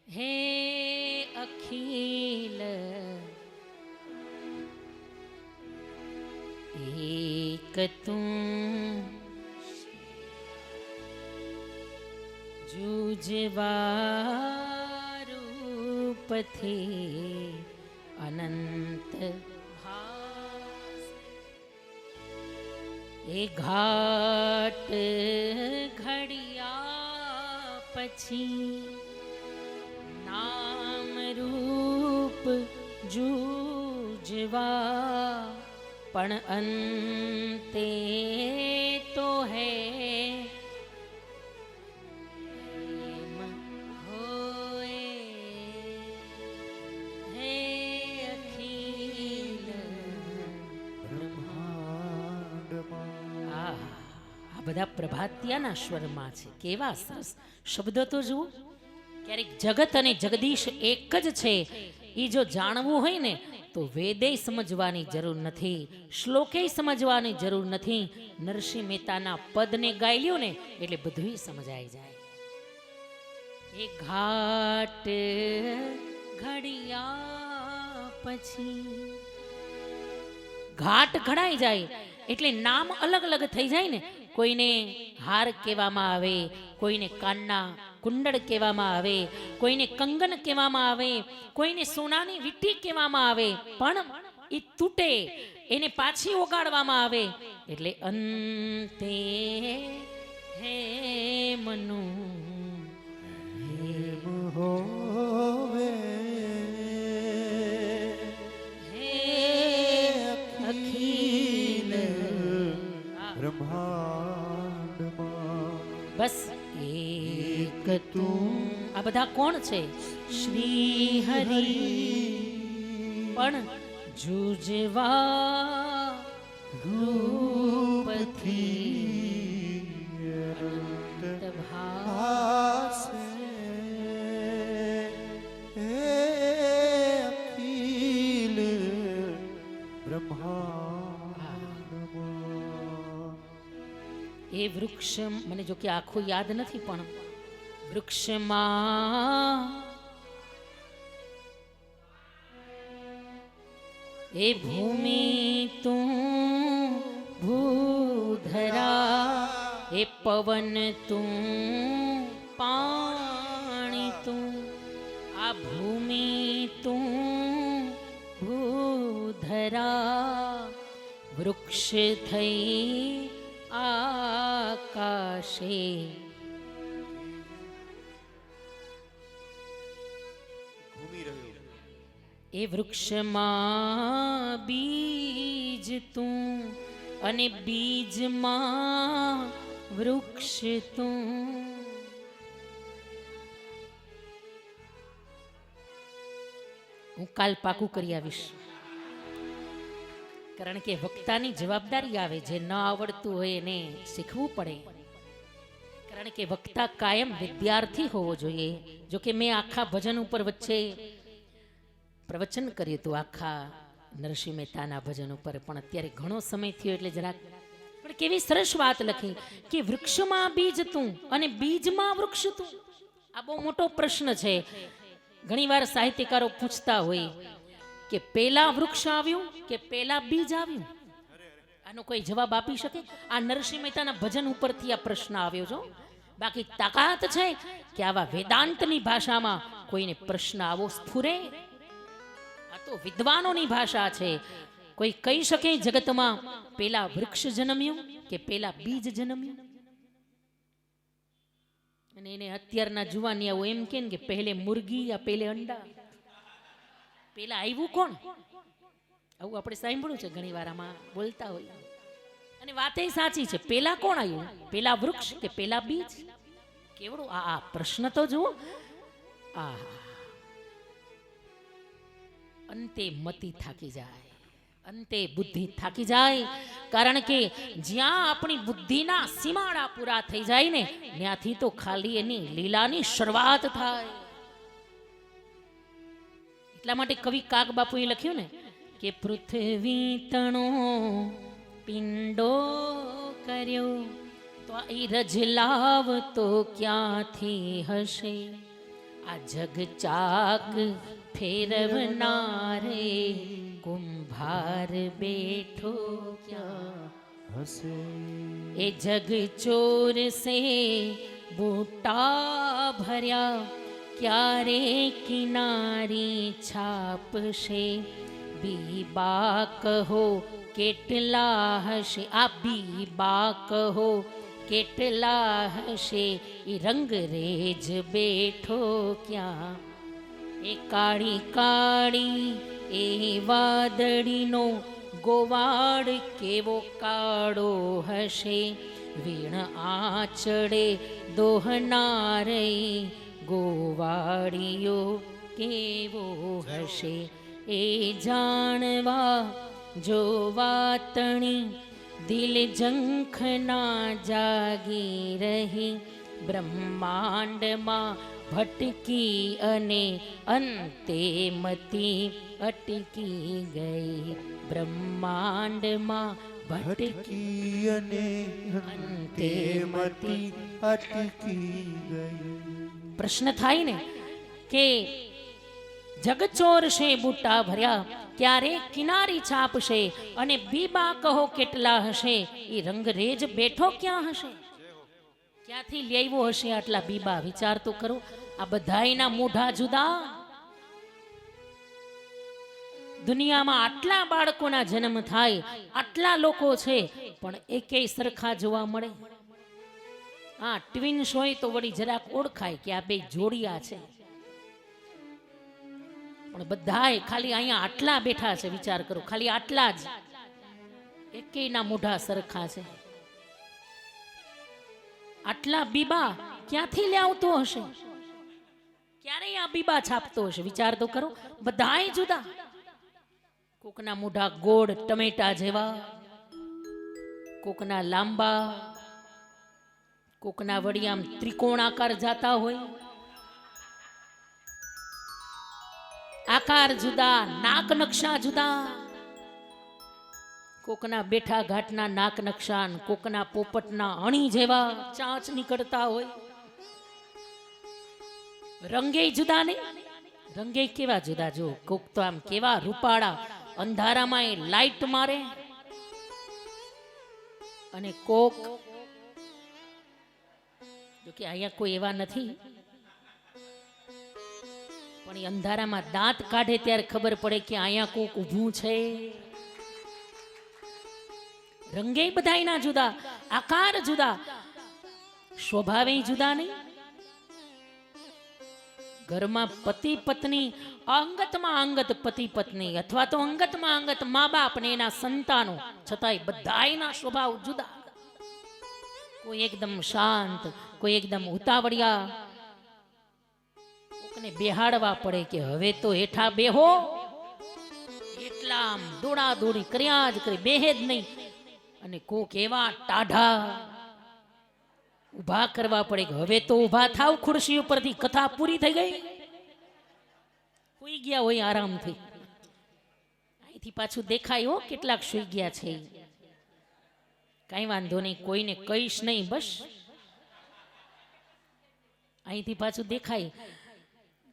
S1: હે અખિલ એક તું જુજવા રૂપથી અનંત ભાસ. એ ઘાટ ઘડિયા પછી નામ રૂપ જુ જૂજવા પણ અંતે તો હે પ્રેમ હોએ હે અખિલ આ બધા પ્રભાતિયાના સ્વરમાં છે. કેવા સરસ શબ્દો તો જુઓ. ક્યારેક જગત અને જગદીશ એક જ છે એ જો જાણવું હોય ને તો વેદે સમજવાની જરૂર નથી, શ્લોકે સમજવાની જરૂર નથી. નરસિંહ મહેતાના પદને ગાઈ લ્યો ને એટલે બધું સમજાઈ જાય. એ ઘાટ ઘડિયા પછી ઘાટ ઘડાઈ જાય એટલે નામ અલગ અલગ થઈ જાય ને. કોઈને હાર કહેવામાં આવે, કોઈને કાનના કુંડળ કહેવામાં આવે, કોઈને કંગન કહેવામાં આવે, કોઈને સોનાની વીંટી કહેવામાં આવે, પણ એ તૂટે એને પાછી ઓગાળવામાં આવે એટલે અંતે હે મનુ
S2: હેમ હોવે
S1: હે અખિલ
S2: બ્રહ્માંડમાં
S1: બસ એક તું. આ બધા કોણ છે? શ્રી હરિ પણ જૂજવા રૂપથી અનંત
S2: ભાસે હે અખિલ બ્રહ્માંડમાં.
S1: એ વૃક્ષ મને જો કે આખું યાદ નથી પણ વૃક્ષમાં એ ભૂમિ તું ભૂધરા, એ પવન તું પાણી તું, આ ભૂમિ તું ભૂધરા, વૃક્ષ થઈ આકાશે. એ વૃક્ષમાં બીજ તું અને બીજમાં વૃક્ષ તું. હું કાલ પાકું કરી આવીશ, કારણ કે વક્તાની જવાબદારી આવે. જે ન આવડતું હોય એને શીખવું પડે, કારણ કે વક્તા કાયમ વિદ્યાર્થી હોવો જોઈએ. જો કે મેં આખા ભજન ઉપર વચ્ચે પ્રવચન કર્યું હતું, આખા નરસિંહ મહેતાના ભજન ઉપર, પણ અત્યારે ઘણો સમય થયો એટલે જરાક. પણ કેવી સરસ વાત લખી કે વૃક્ષમાં બીજ તું અને બીજમાં વૃક્ષ તું. આ બહુ મોટો પ્રશ્ન છે. ઘણીવાર સાહિત્યકારો પૂછતા હોય કે પેલા વૃક્ષ આવ્યું કે પેલા બીજ આવ્યું? આનો કોઈ જવાબ આપી શકે? આ નરસિંહ મહેતાના ભજન ઉપરથી આ પ્રશ્ન આવ્યો છો. બાકી તાકાત છે કે આવા વેદાંતની ભાષામાં કોઈને પ્રશ્ન આવો સ્ફુરે? આ તો વિદ્વાનોની ભાષા છે. કોઈ કહી શકે જગતમાં પેલા વૃક્ષ જન્મ્યું કે પેલા બીજ જન્મ્યું? અને એને અત્યારના જુવાનિયાઓ એમ કે પહેલે મુર્ગી યા પહેલે અંડા? પેલા આવ્યું કોણ? આવું આપણે સાંભળ્યું છે ઘણી વાર, આમાં બોલતા હોય. અને વાત એ સાચી છે. પેલા કોણ આવ્યું? પેલા વૃક્ષ કે પેલા બીજ? કેવડો આ પ્રશ્ન તો જુઓ. આ અંતે મતિ થાકી જાય, અંતે બુદ્ધિ થાકી જાય. કારણ કે જ્યાં આપણી બુદ્ધિના સીમાડા પૂરા થઈ જાય ને, ત્યાંથી તો ખાલી એની લીલાની શરૂઆત થાય. એટલા માટે કવિ કાગ બાપુએ લખ્યું ને કે પૃથ્વી તણો પિંડો કર્યો તો એ રજલાવ તો ક્યાંથી હશે? આ જગ ચાક ફેરવનારે કુંભાર બેઠો ક્યાં
S2: હસે?
S1: એ જગ ચોર સે બૂટા ભર્યા ક્યારે કિનારી છાપશે? બીબા કહો કેટલા હશે? આ બીબા કહો કેટલા હશે? એ રંગ રેજ બેઠો ક્યાં? એ કાળી કાળી એ વાદળીનો ગોવાળ કેવો કાળો હશે, વીણ આચડે દોહનારે ગોવાળિયો કેવો હશે, એ જાણવા જોવા તણી દિલ ઝંખના જાગી રહી, બ્રહ્માંડમાં ભટકી અને અંતે મતી અટકી ગઈ, બ્રહ્માંડમાં ભટકી
S2: અને અંતે મતી અટકી ગઈ.
S1: પ્રશ્ન થાય ને કે જગચોર છે બુટ્ટા ભર્યા, ક્યારે કિનારી છાપશે, અને બીબા કહો કેટલા હશે, એ રંગરેજ બેઠો ક્યાં હશે? ક્યાંથી લેવો હશે આટલા બીબા? વિચાર તો કરો. આ બધાયના મોઢા જુદા. દુનિયામાં આટલા બાળકોના જન્મ થાય, આટલા લોકો છે, પણ એકેય સરખા જોવા મળે? હા, ટ્વિન્સ હોય તો વળી જરાક ઓળખાય કે આ બે જોડિયા છે, પણ બધાય ખાલી અહીંયા આટલા બેઠા છે. વિચાર કરો, ખાલી આટલા જ, એકેયના મોઢા સરખા છે. આટલા બીબા ક્યાંથી લાવતો હશે? ક્યારે આ બીબા છાપતો હશે? વિચાર તો કરો. બધાય જુદા. કોકના મોઢા ગોળ ટમેટા જેવા, કોકના લાંબા, કોકના વળી આમ ત્રિકોણાકાર જાતા હોય. આકાર જુદા, નાક નકશા જુદા. કોકના બેઠા ઘાટના નાક નકશા, કોકના પોપટના અણી જેવા ચાંચ નીકળતા હોય. રંગે જુદા નહીં? રંગે કેવા જુદા! જો કોક તો આમ કેવા રૂપાળા, અંધારામાં એ લાઈટ મારે, અને કોક, જો કે અહીંયા કોઈ એવા નથી, પણ એ અંધારામાં દાંત કાઢે ત્યારે ખબર પડે કે અહીંયા કોક ઊભું છે. રંગે બધાયના જુદા, આકાર જુદા, સ્વભાવે જુદા નહીં. ઘરમાં પતિ પત્ની, અંગતમાં અંગત પતિ પત્ની, અથવા તો અંગતમાં અંગત મા બાપ ને એના સંતાનો, છતાંય બધાયના સ્વભાવ જુદા. કોઈ એકદમ શાંત, કોઈ એકદમ ઉતાવળિયા. કોકને બેહાડવા પડે કે હવે તો હેઠા બેહો, એટલા આમ દોડા દોડી કર્યા જ કરે, બેહે જ નહીં. અને કોક એવા ટાઢા, ઊભા કરવા પડે કે હવે તો ઊભા થાવ ખુરશી ઉપરથી, કથા પૂરી થઈ ગઈ. સુઈ ગયા હોય આરામથી. અહીંથી પાછું દેખાય હો કેટલાક સુઈ ગયા છે. કાંઈ વાંધો નહીં, કોઈને કહીશ નહીં, બસ. અહીંથી પાછું દેખાય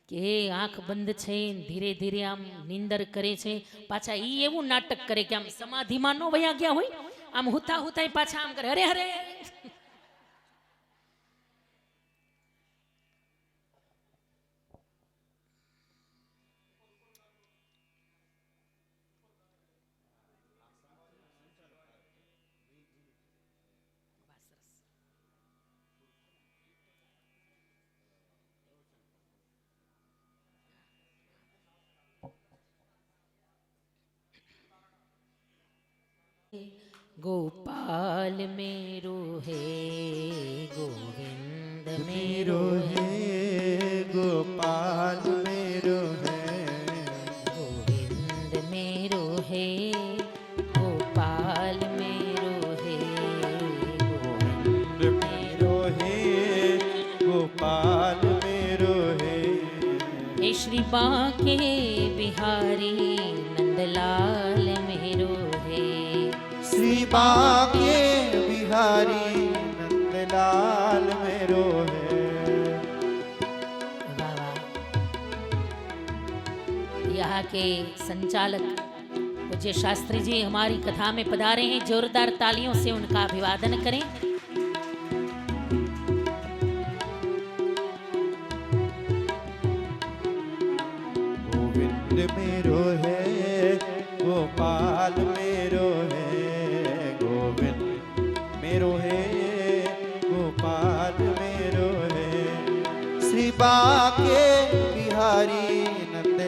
S1: કે આંખ બંધ છે, ધીરે ધીરે આમ નિંદર કરે છે. પાછા ઈ એવું નાટક કરે કે આમ સમાધિમાં ન વયા ગયા હોય, આમ હુતા હુતા પાછા આમ કરે, હરે હરે. गोपाल मेरो है गोविंद मेरो है,
S2: गोपाल मेरो है,
S1: गोविंद मेरो है, गोपाल मेरो है,
S2: गोविंद मेरो है, गोपाल मेरो है.
S1: हे श्री बांके बिहारी नंदलाल मेरो है,
S2: श्री बांके बिहारी नंदलाल मेरो है.
S1: वाह वाह. यहाँ के संचालक पूज्य शास्त्री जी हमारी कथा में पधारे हैं, जोरदार तालियों से उनका अभिवादन करें.
S2: गोविंद मेरो है, गोपाल मेरो है, गोविंद मेरो है, गोपाल मेरो है. श्री बांके बिहारी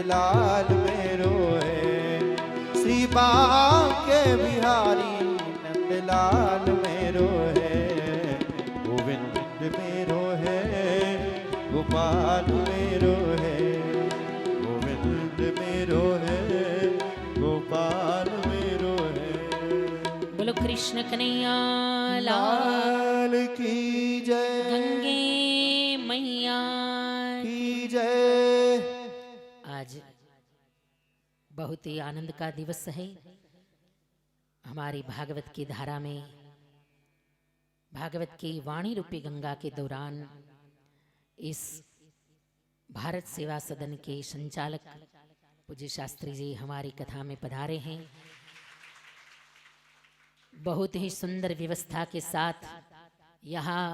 S2: लाल मेरो है, श्री बांके बिहारी नंद लाल मेरो है, गोविंद मेरो है, गोपाल मेरो है, गोविंद मेरो है, गोपाल मेरो है।
S1: बोलो कृष्ण कन्हैया
S2: लाल की जय,
S1: गंगे मैया
S2: की जय।
S1: आज बहुत ही आनंद का दिवस है। हमारी भागवत की धारा में भागवत की वाणी रूपी गंगा के दौरान इस भारत सेवा सदन के संचालक पूज्य शास्त्री जी हमारी कथा में पधारे हैं। बहुत ही सुंदर व्यवस्था के साथ यहाँ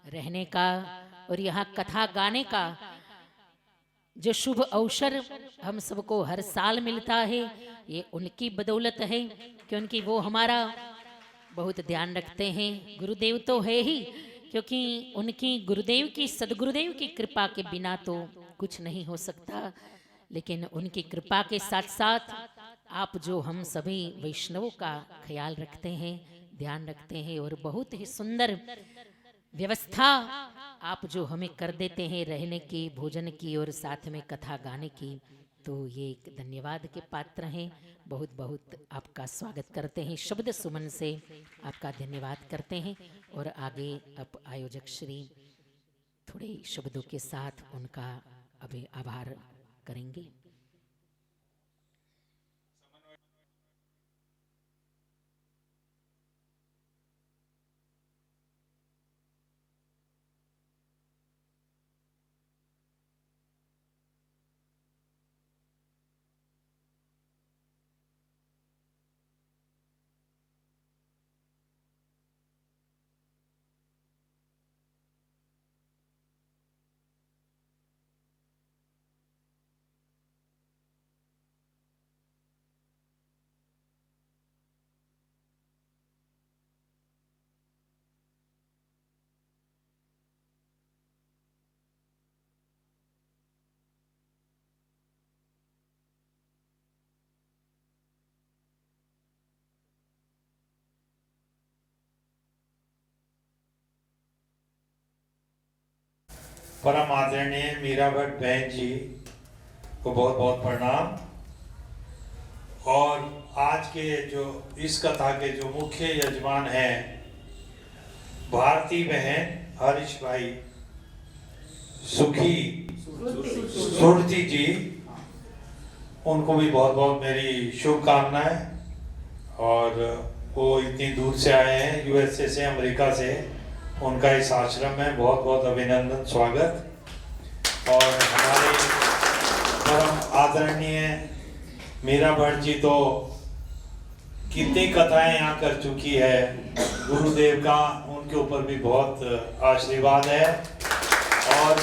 S1: रहने का और यहाँ कथा गाने का जो शुभ अवसर हम सबको हर साल मिलता है, ये उनकी बदौलत है, क्योंकि वो हमारा बहुत ध्यान रखते हैं। गुरुदेव तो है ही, क्योंकि उनकी गुरुदेव की सदगुरुदेव की कृपा के बिना तो कुछ नहीं हो सकता। लेकिन उनकी कृपा के साथ साथ आप जो हम सभी वैष्णवों का ख्याल रखते हैं, ध्यान रखते हैं और बहुत ही सुंदर व्यवस्था आप जो हमें कर देते हैं रहने की, भोजन की और साथ में कथा गाने की, तो ये एक धन्यवाद के पात्र हैं। बहुत बहुत आपका स्वागत करते हैं, शब्द सुमन से आपका धन्यवाद करते हैं। और आगे अब आयोजक श्री थोड़े शब्दों के साथ उनका अभी आभार करेंगे।
S3: परम आदरणीय मीरा भट्ट बहन जी को बहुत बहुत प्रणाम। और आज के जो इस कथा के जो मुख्य यजमान हैं भारती बहन, हरीश भाई, सुखी सुरती जी, उनको भी बहुत बहुत मेरी शुभकामनाएं। और वो इतनी दूर से आए हैं, यूएसए से, अमेरिका से, उनका इस आश्रम में बहुत बहुत अभिनंदन, स्वागत। और हमारे परम आदरणीय मीरा भट्ट जी तो कितनी कथाएं यहाँ कर चुकी है, गुरुदेव का उनके ऊपर भी बहुत आशीर्वाद है। और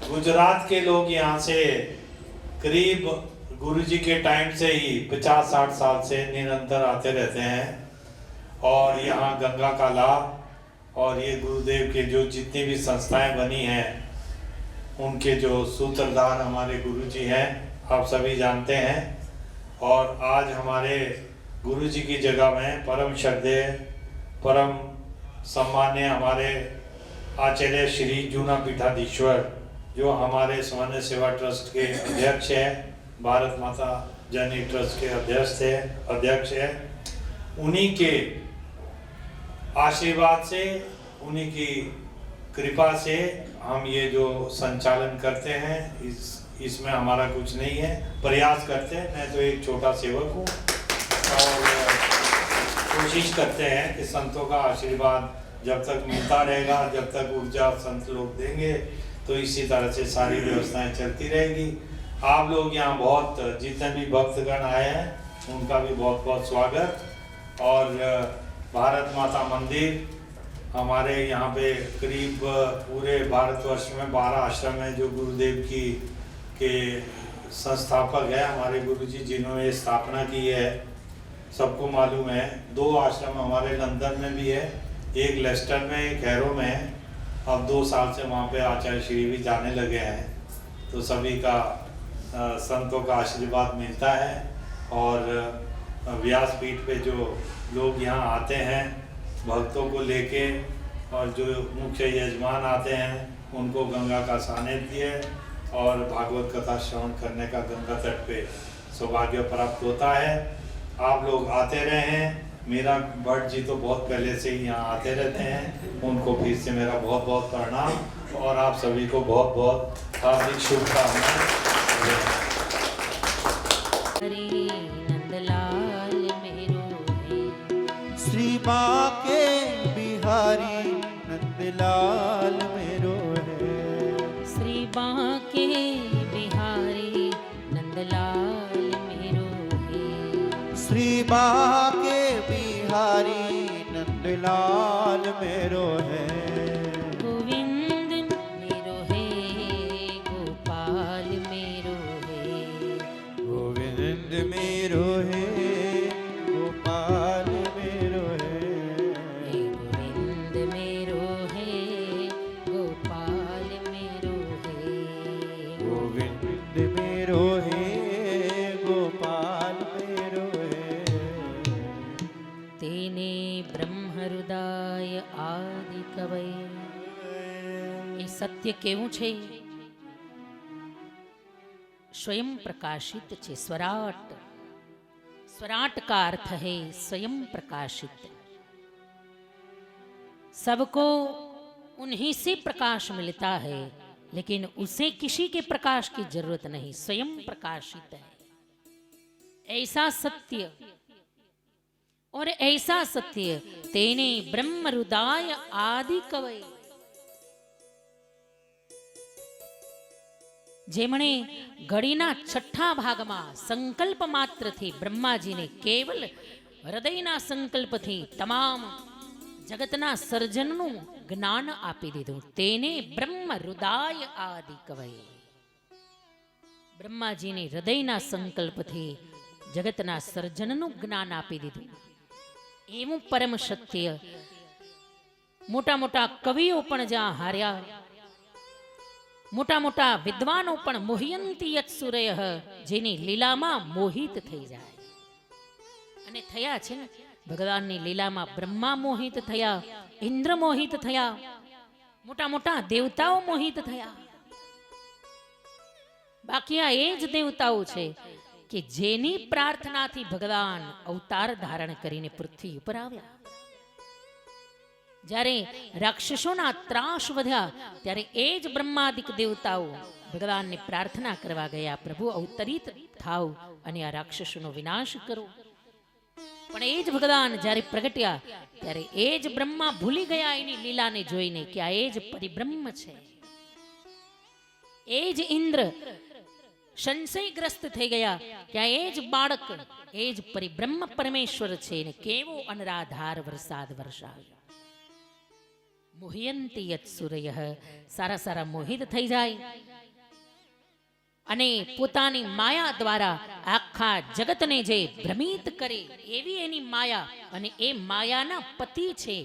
S3: गुजरात के लोग यहाँ से करीब गुरुजी के टाइम से ही 50-60 साल से निरंतर आते रहते हैं। और यहाँ गंगा का लाभ और ये गुरुदेव के जो जितनी भी संस्थाएं बनी हैं, उनके जो सूत्रधार हमारे गुरुजी हैं, आप सभी जानते हैं। और आज हमारे गुरुजी की जगह में परम श्रद्धेय, परम सम्मान्य हमारे आचार्य श्री जूना पीठाधीश्वर, जो हमारे स्वर्ण सेवा ट्रस्ट के अध्यक्ष हैं, भारत माता जननी ट्रस्ट के अध्यक्ष है, उन्हीं के आशीर्वाद से, उन्हीं की कृपा से हम ये जो संचालन करते हैं, इसमें हमारा कुछ नहीं है, प्रयास करते हैं। मैं तो एक छोटा सेवक हूँ और कोशिश करते हैं कि संतों का आशीर्वाद जब तक मिलता रहेगा, जब तक ऊर्जा संत लोग देंगे, तो इसी तरह से सारी व्यवस्थाएं चलती रहेगी। आप लोग यहाँ बहुत, जितने भी भक्तगण आए हैं, उनका भी बहुत बहुत स्वागत। और भारत माता मंदिर, हमारे यहाँ पे करीब पूरे भारतवर्ष में 12 आश्रम हैं जो गुरुदेव के संस्थापक है हमारे गुरुजी, जिन्होंने स्थापना की है, सबको मालूम है। 2 आश्रम हमारे लंदन में भी है, एक लेस्टर में, एक हैरो में है। अब 2 साल से वहाँ पे आचार्य श्री भी जाने लगे हैं, तो सभी का संतों का आशीर्वाद मिलता है और व्यासपीठ पे जो लोग यहाँ आते हैं भक्तों को लेके और जो मुख्य यजमान आते हैं उनको गंगा का सानिध्य और भागवत कथा श्रवण करने का गंगा तट पे सौभाग्य प्राप्त होता है। आप लोग आते रहे हैं। मीरा भट्ट जी तो बहुत पहले से ही यहाँ आते रहते हैं, उनको फिर से मेरा बहुत बहुत प्रणाम और आप सभी को बहुत बहुत हार्दिक शुभकामनाएं।
S1: हरे नंदलाल मेरो है,
S2: श्री बाके बिहारी नंदलाल मेरो है।
S1: श्री बांके बिहारी नंदलाल मेरो है,
S2: श्री बाके बिहारी नंदलाल मेरो है।
S1: गोविंद मेरो है, गोपाल मेरो है,
S2: गोविंद मेरो है, गोपाल मेरो है।
S1: हे गोविंद मेरो है, गोपाल मेरो है,
S2: गोविंद मेरो है, गोपाल मेरो है।
S1: तेने ब्रह्म हृदय आदि कवय। એ સત્ય કેવું છે? स्वयं प्रकाशित છે। स्वराट, स्वराट का अर्थ है स्वयं प्रकाशित। सबको उन्हीं से प्रकाश मिलता है, लेकिन उसे किसी के प्रकाश की जरूरत नहीं, स्वयं प्रकाशित है। ऐसा सत्य और ऐसा सत्य तेने ब्रह्म हृदय आदि कवय। જેમણે ઘડીના છઠ્ઠા ભાગમાં સંકલ્પ માત્રથી બ્રહ્માજીને કેવલ હૃદયના સંકલ્પથી તમામ જગતના સર્જનનું જ્ઞાન આપી દીધું, તેને બ્રહ્મ હૃદય આદિ કવય। બ્રહ્માજીને હૃદયના સંકલ્પથી જગતના સર્જનનું જ્ઞાન આપી દીધું, એવું પરમ સત્ય મોટા મોટા કવિઓ પણ જ્યાં હાર્યા, મોટા મોટા વિદ્વાનો પણ મોહયંતી યત સુરય, જેની લીલામાં મોહિત થઈ જાય અને થયા છે ને। ભગવાનની લીલામાં બ્રહ્મા મોહિત થયા, ઇન્દ્ર મોહિત થયા, મોટા મોટા દેવતાઓ મોહિત થયા। બાકી આ એ જ દેવતાઓ છે કે જેની પ્રાર્થનાથી ભગવાન અવતાર ધારણ કરીને પૃથ્વી ઉપર આવ્યા। જ્યારે રાક્ષસોના ત્રાસ વધ્યા ત્યારે એ જ બ્રહ્માદિક દેવતાઓ ભગવાનને પ્રાર્થના કરવા ગયા, પ્રભુ અવતરિત થાવ અને આ રાક્ષસોનો વિનાશ કરો। પણ એ જ ભગવાન જ્યારે પ્રગટ્યા ત્યારે એ જ બ્રહ્મા ભૂલી ગયા એની લીલાને જોઈને કે આ એ જ પરિબ્રહ્મ છે। એ જ ઇન્દ્ર સંશયગ્રસ્ત થઈ ગયા કે આ એ જ બાળક, એ જ પરિબ્રહ્મ પરમેશ્વર છે ને કેવો અનરાધાર વરસાદ વરસાવ્યો। મોહયંતી યત સૂરય, સારા સારા મોહિત થઈ જાય અને પોતાની માયા દ્વારા આખા જગતને જે ભ્રમિત કરે એવી એની માયા, અને એ માયાના પતિ છે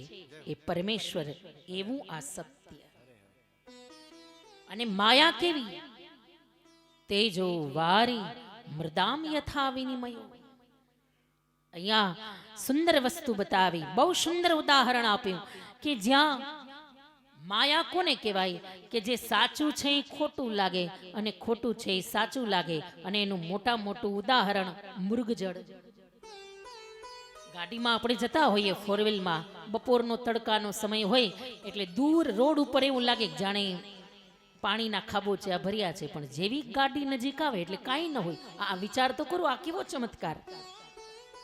S1: એ પરમેશ્વર, એવું આ સત્ય। અને માયા કેવી? તેજો વારી મૃદામ યથા વિનિમયો। અહીંયા સુંદર વસ્તુ બતાવી, બહુ સુંદર ઉદાહરણ આપ્યું કે જ્યાં માયા કોને કહેવાય કે જે સાચું છે એ ખોટું લાગે અને ખોટું છે એ સાચું લાગે, અને એનું મોટા મોટું ઉદાહરણ મૃગજળ। ગાડીમાં આપણે જતા હોઈએ ફોર વ્હીલમાં, બપોરનો તડકાનો સમય હોય એટલે દૂર રોડ ઉપર એવું લાગે કે જાણે પાણીના ખાબોચિયા ભર્યા છે, પણ જેવી ગાડી નજીક આવે એટલે કાંઈ ન હોય। આ વિચાર તો કરો, આ કેવો ચમત્કાર!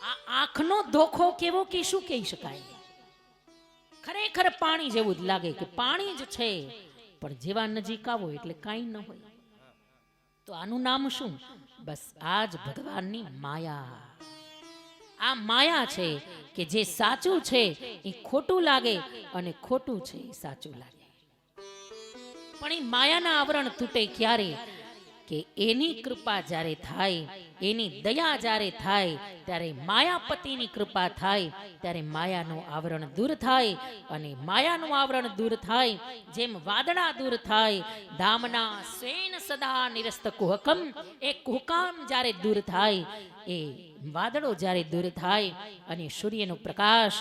S1: આ આંખનો ધોખો કેવો કે શું કહી શકાય? ખરેખર પાણી જેવું જ લાગે કે પાણી જ છે, પણ જેવા નજીક આવો એટલે કાંઈ ન હોય। તો આનું નામ શું? બસ આ જ ભગવાનની માયા। આ માયા છે કે જે સાચું છે એ ખોટું લાગે અને ખોટું છે એ સાચું લાગે। પણ એ માયાના આવરણ તૂટે ક્યારે? કે એની કૃપા જ્યારે થાય, એની દયા જ્યારે થાય, ત્યારે માયાપતિની કૃપા થાય, ત્યારે માયાનું આવરણ દૂર થાય. અને માયાનું આવરણ દૂર થાય, જેમ વાદળા દૂર થાય, ધામના સ્વેન સદા નિરસ્ત કુહકમ, એ કુહકામ જ્યારે દૂર થાય, એ વાદળો જ્યારે દૂર થાય અને સૂર્યનો પ્રકાશ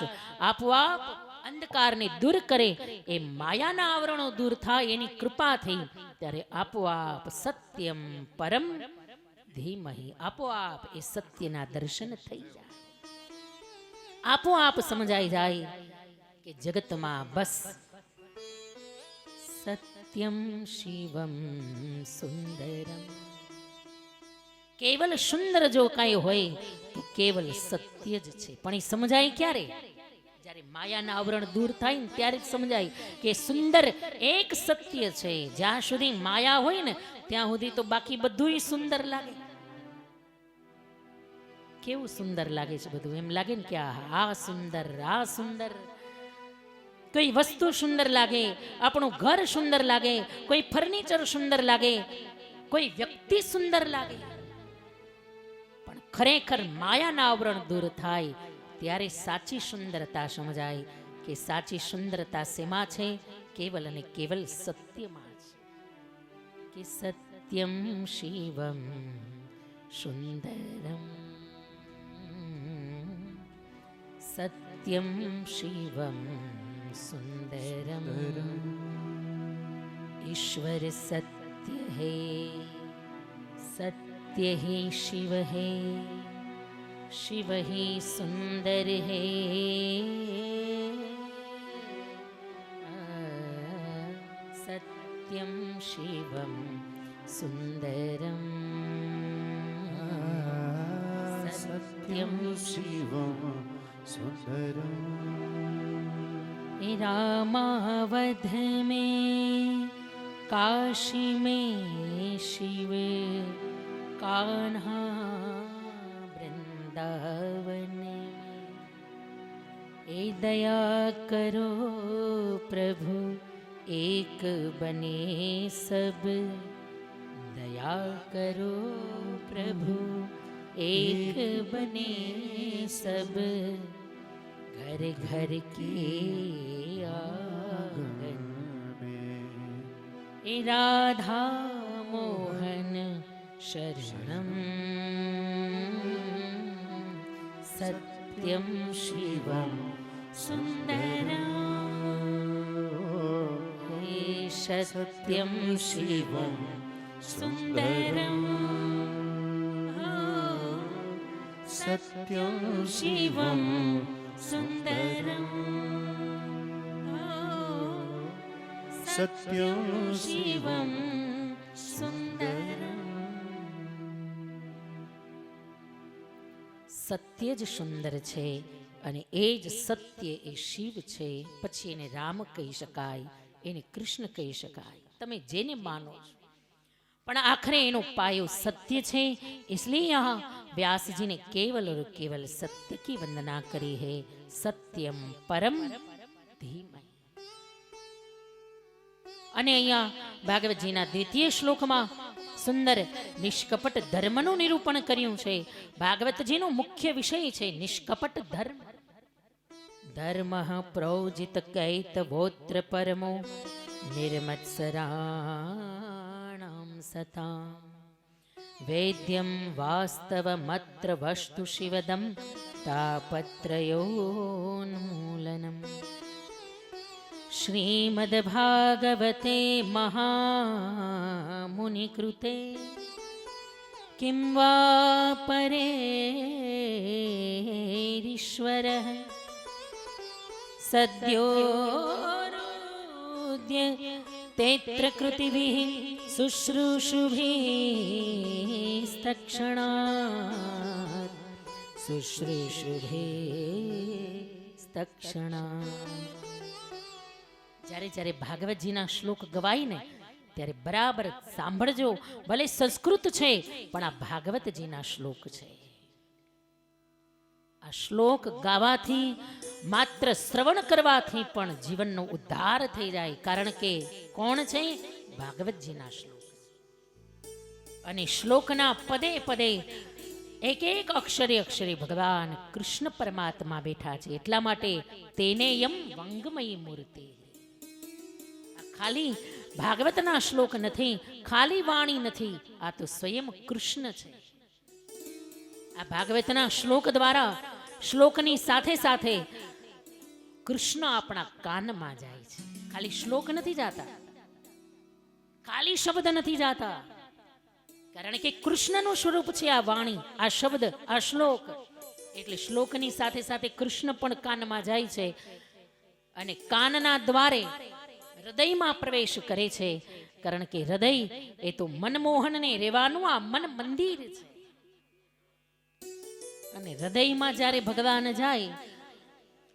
S1: આપોઆપ અંધકારને દૂર કરે, એ માયાના આવરણો દૂર થાય એની કૃપાથી, ત્યારે આપોઆપ સત્યમ પરમ ધીમહી, આપોઆપ એ સત્યના દર્શન થઈ જાય. આપોઆપ સમજાઈ જાય કે જગતમાં બસ સત્યમ શિવમ સુંદરમ. કેવલ સુંદર જો કાંઈ હોય તો કેવલ સત્ય જ છે. પણ એ સમજાય ક્યારે? જ્યારે માયાના આવરણ દૂર થાય ને ત્યારે જ સમજાય કે સુંદર એક સત્ય છે. જ્યાં સુધી માયા હોય ને ત્યાં સુધી તો બાકી બધું સુંદર લાગે. કેવું સુંદર લાગે છે બધું, એમ લાગે ને કે આ સુંદર, આ સુંદર. કોઈ વસ્તુ સુંદર લાગે, આપણું ઘર સુંદર લાગે, કોઈ ફર્નિચર સુંદર લાગે, કોઈ વ્યક્તિ સુંદર લાગે. પણ ખરેખર માયાના આવરણ દૂર થાય ત્યારે સાચી સુંદરતા સમજાય કે સાચી સુંદરતા શેમાં છે? કેવલ અને કેવલ સત્યમાં છે. કે સત્યમ શિવમ સુંદરમ, સત્યમ શિવમ સુંદરમ. ઈશ્વર સત્ય હે, સત્ય હે શિવ હે, शिव ही सुंदर है. सत्यम शिवम सुंदरम, सत्यम
S2: शिवम सुंदरम.
S1: रामावध में काशी में शिव, कान्हा वृंदावन में. ए दया करो प्रभु एक बने सब, दया करो प्रभु एक बने सब. घर घर के आंगन में ए राधा मोहन शरणम. सत्यम शिवम सुंदरम, हे सत्यम शिवम सुंदरम. सत्यम शिवम सुंदरम, सत्यम शिवम सुंदरम. સત્ય જ સુંદર છે અને એ જ સત્ય એ શિવ છે. પછી એને રામ કહી શકાય, એને કૃષ્ણ કહી શકાય, તમે જેને માનો છો. પણ આખરે એનો પાયો સત્ય છે. इसलिए यहाँ व्यास जी ने केवल और केवल सत्य की वंदना करी है. सत्यम परम धीमहि. અને અહીંયા ભાગવતજીના દ્વિતીય શ્લોકમાં સુંદર નિષ્કપટ ધર્મનું નિરૂપણ કર્યું છે. ભાગવતજીનો મુખ્ય વિષય છે નિષ્કપટ ધર્મ. ધર્મ પ્રોજિત કૈતવોત્ર પરમો નિર્મત્સરાણામ સતામ. વેદ્યમ વાસ્તવમત્ર વસ્તુ શિવદમ તાપત્રયોન્મૂલનમ. श्रीमद्भागवते महामुनिकृते किं वा परेरीश्वरः सद्योरुद्य तेऽत्र कृतिभिः शुश्रूषुभिस्तक्षणात्, शुश्रूषुभिस्तक्षणात्. જ્યારે જ્યારે ભાગવતજીના શ્લોક ગવાય ને ત્યારે બરાબર સાંભળજો. ભલે સંસ્કૃત છે પણ આ ભાગવતજીના શ્લોક છે. આ શ્લોક ગાવાથી, માત્ર શ્રવણ કરવાથી પણ જીવનનો ઉદ્ધાર થઈ જાય. કારણ કે કોણ છે? ભાગવતજીના શ્લોક. અને શ્લોકના પદે પદે એક એક અક્ષરે અક્ષરે ભગવાન કૃષ્ણ પરમાત્મા બેઠા છે. એટલા માટે તેને યમ વંગમયી મૂર્તિ. આ ખાલી ભાગવતના શ્લોક નથી, ખાલી વાણી નથી, આ તો સ્વયં કૃષ્ણ છે. આ ભાગવતના શ્લોક દ્વારા શ્લોકની સાથે સાથે કૃષ્ણ આપણા કાનમાં જાય છે. ખાલી શ્લોક નથી જાતા, ખાલી શબ્દ નથી જાતા, કારણ કે કૃષ્ણનું સ્વરૂપ છે આ વાણી, આ શબ્દ, આ શ્લોક. એટલે શ્લોકની સાથે સાથે કૃષ્ણ પણ કાનમાં જાય છે અને કાનના દ્વારે હૃદયમાં પ્રવેશ કરે છે. કારણ કે હૃદય એ તો મનમોહનને રહેવાનું આ મન મંદિર છે. અને હૃદયમાં જ્યારે ભગવાન જાય,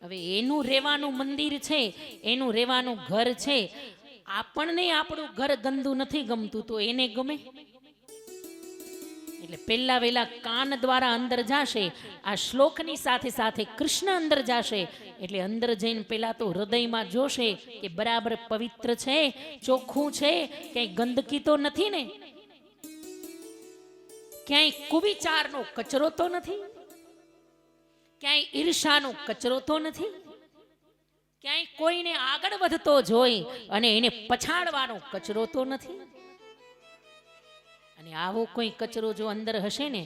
S1: હવે એનું રહેવાનું મંદિર છે, એનું રહેવાનું ઘર છે. આપણને આપણું ઘર ગંદુ નથી ગમતું તો એને ગમે? એટલે પહેલા વેલા કાન દ્વારા અંદર જાશે, આ શ્લોકની સાથે સાથે કૃષ્ણ અંદર જાશે. એટલે અંદર જઈને પેલા તો હૃદયમાં જોશે કે બરાબર પવિત્ર છે, ચોખ્ખું છે, ક્યાંય ગંદકી તો નથી ને, ક્યાંય કુવિચારનો કચરો તો નથી, ક્યાંય ઈર્ષાનો કચરો તો નથી, ક્યાંય કોઈને આગળ વધતો જોઈ અને એને પછાડવાનો કચરો તો નથી. અને આવો કોઈ કચરો જો અંદર હશે ને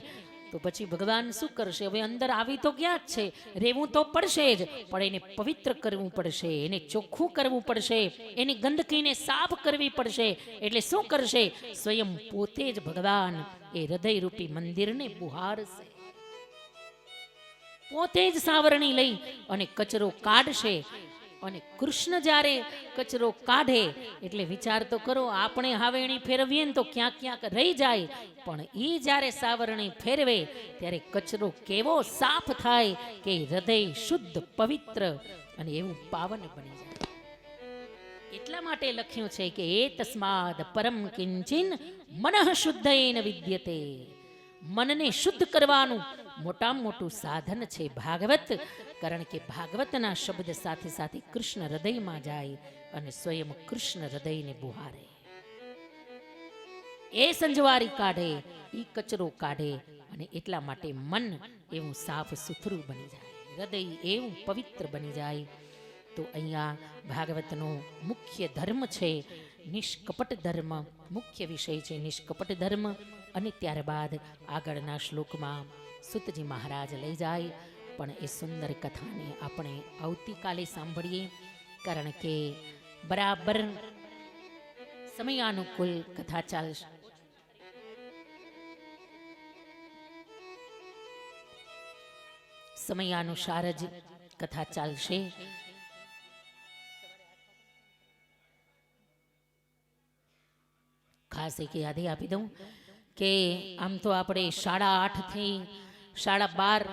S1: તો પછી ભગવાન શું કરશે? હવે અંદર આવી તો ગયા જ છે, રહેવું તો પડશે જ, પણ એને પવિત્ર કરવું પડશે, એને ચોખ્ખું કરવું પડશે, એની ગંદકીને સાફ કરવી પડશે. એટલે શું કરશે? સ્વયં પોતે જ ભગવાન એ હૃદયરૂપી મંદિરને બુહારશે, પોતે જ સાવરણી લઈ અને કચરો કાઢશે. અને કૃષ્ણ જ્યારે કચરો કાઢે એટલે વિચાર તો કરો, આપણે હાવેણી ફેરવીએ ને તો ક્યાંક ક્યાંક રહી જાય, પણ એ જ્યારે સાવરણી ફેરવે ત્યારે કચરો કેવો સાફ થાય કે હૃદય શુદ્ધ, પવિત્ર અને એવું પાવન બની જાય. એટલા માટે લખ્યું છે કે એ તસ્માદ પરમ કિંચિન મનઃ શુદ્ધયેન વિદ્યતે. મનને શુદ્ધ કરવાનું મોટામાં મોટું સાધન છે ભાગવત. કારણ કે ભાગવતના શબ્દ સાથે સાથે કૃષ્ણ હૃદયમાં જાય અને સ્વયં કૃષ્ણ હૃદયને બુહારે, એ સંજવારી કાઢે, એ કચરો કાઢે. અને એટલા માટે મન એવું સાફ સુથરું બની જાય, હૃદય એવું પવિત્ર બની જાય. તો અહીંયા ભાગવતનો મુખ્ય ધર્મ છે નિષ્કપટ ધર્મ, મુખ્ય વિષય છે નિષ્કપટ ધર્મ. અને ત્યારબાદ આગળના શ્લોકમાં સુતજી મહારાજ લઈ જાય. પણ એ સુંદર કથાને આપણે આવતીકાલે સાંભળીએ, કારણ કે બરાબર સમયાનુકૂળ કથા ચાલશે. સમયાનુસાર જ કથા ચાલશે. ખાસ એક યાદી આપી દઉં કે આમ તો આપણે 8:30 થી 12:30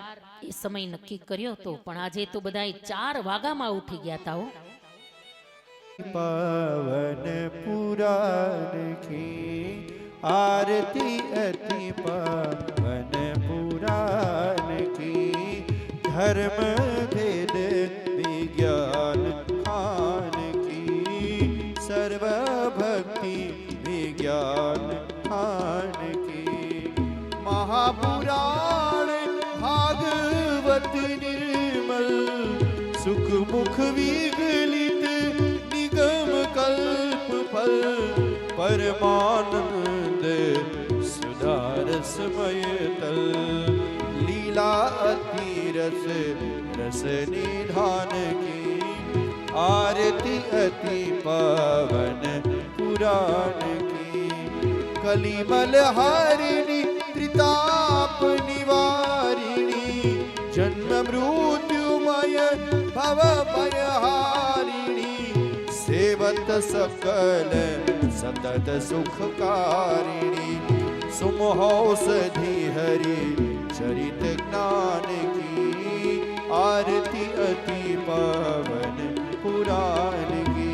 S1: એ સમય નક્કી કર્યો હતો, પણ આજે તો બધા 4 વાગ્યામાં ઉઠી ગયા હતા.
S2: पावन पुराण की आरती अति पावन पुराण की धर्म भेद विज्ञान खान की सर्वभक्ति विज्ञान खान की महापुराण भागवत निर्मल सुख मुख विगलित निगम कल्प फल परमानंद सुधारसमय तल लीला अति रस रस निधान की आरती अति पावन पुराण की कलिमल हारिणी त्रिताप निवारिणी जन्म मृत्युमय भव भयहारिणी सेवत सकल सतत सुखकारिणी सुमहौषधि हरि चरित ज्ञान की आरती अति पावन पुराण की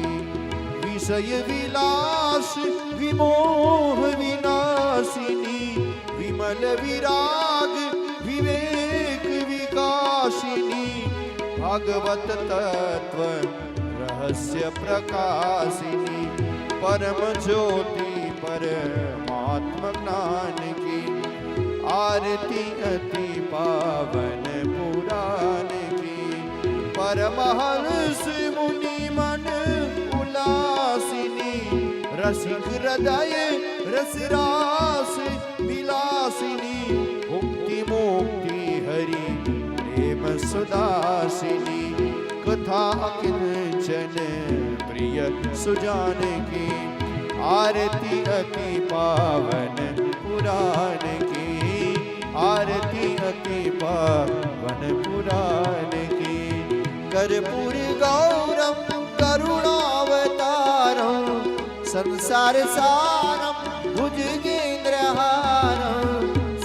S2: विषय विलास विमोह विनाशिनी विमल विराग विवेक विकासिनी भागवत तत्व रहस्य प्रकाशिनी परम ज्योति परमात्म ज्ञान की। आरती अति पावन पुराण की। परमहंस मुनि मन उल्लासिनी। रसिक हृदय रस रास विलासिनी। मुक्ति मुक्ति हरि प्रेम सुदासिनी। कथा अकिंचन प्रिय सुजान की। आरती अति पावन पुराण की। आरती अति पावन पुराण की। कर्पूर गौरम करुणावतारम। संसार सारम भुजगेन्द्रहारम।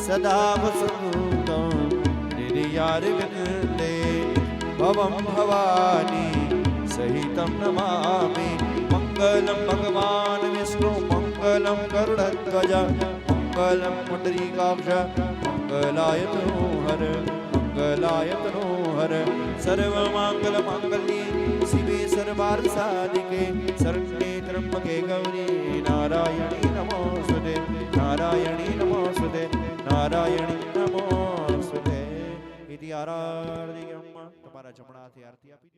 S2: सदा वसन्तं हृदयारविन्दे। भवं भवानी सहितं नमामि। मङ्गलं भगवान् विष्णु मङ्गलं गरुडध्वज मङ्गलं पुण्डरीकाक्ष मङ्गलाय तनोहर मङ्गलाय तनोहर। सर्वमङ्गलमाङ्गल्ये शिवे सर्वार्थसाधिके शरण्ये त्र्यम्बके गौरी नारायणी नमोस्तुते नारायणी नमोस्तुते नारायणी नमोस्तुते। इति आराधयामः। તમારા જમણાથી આરતી આપી દો।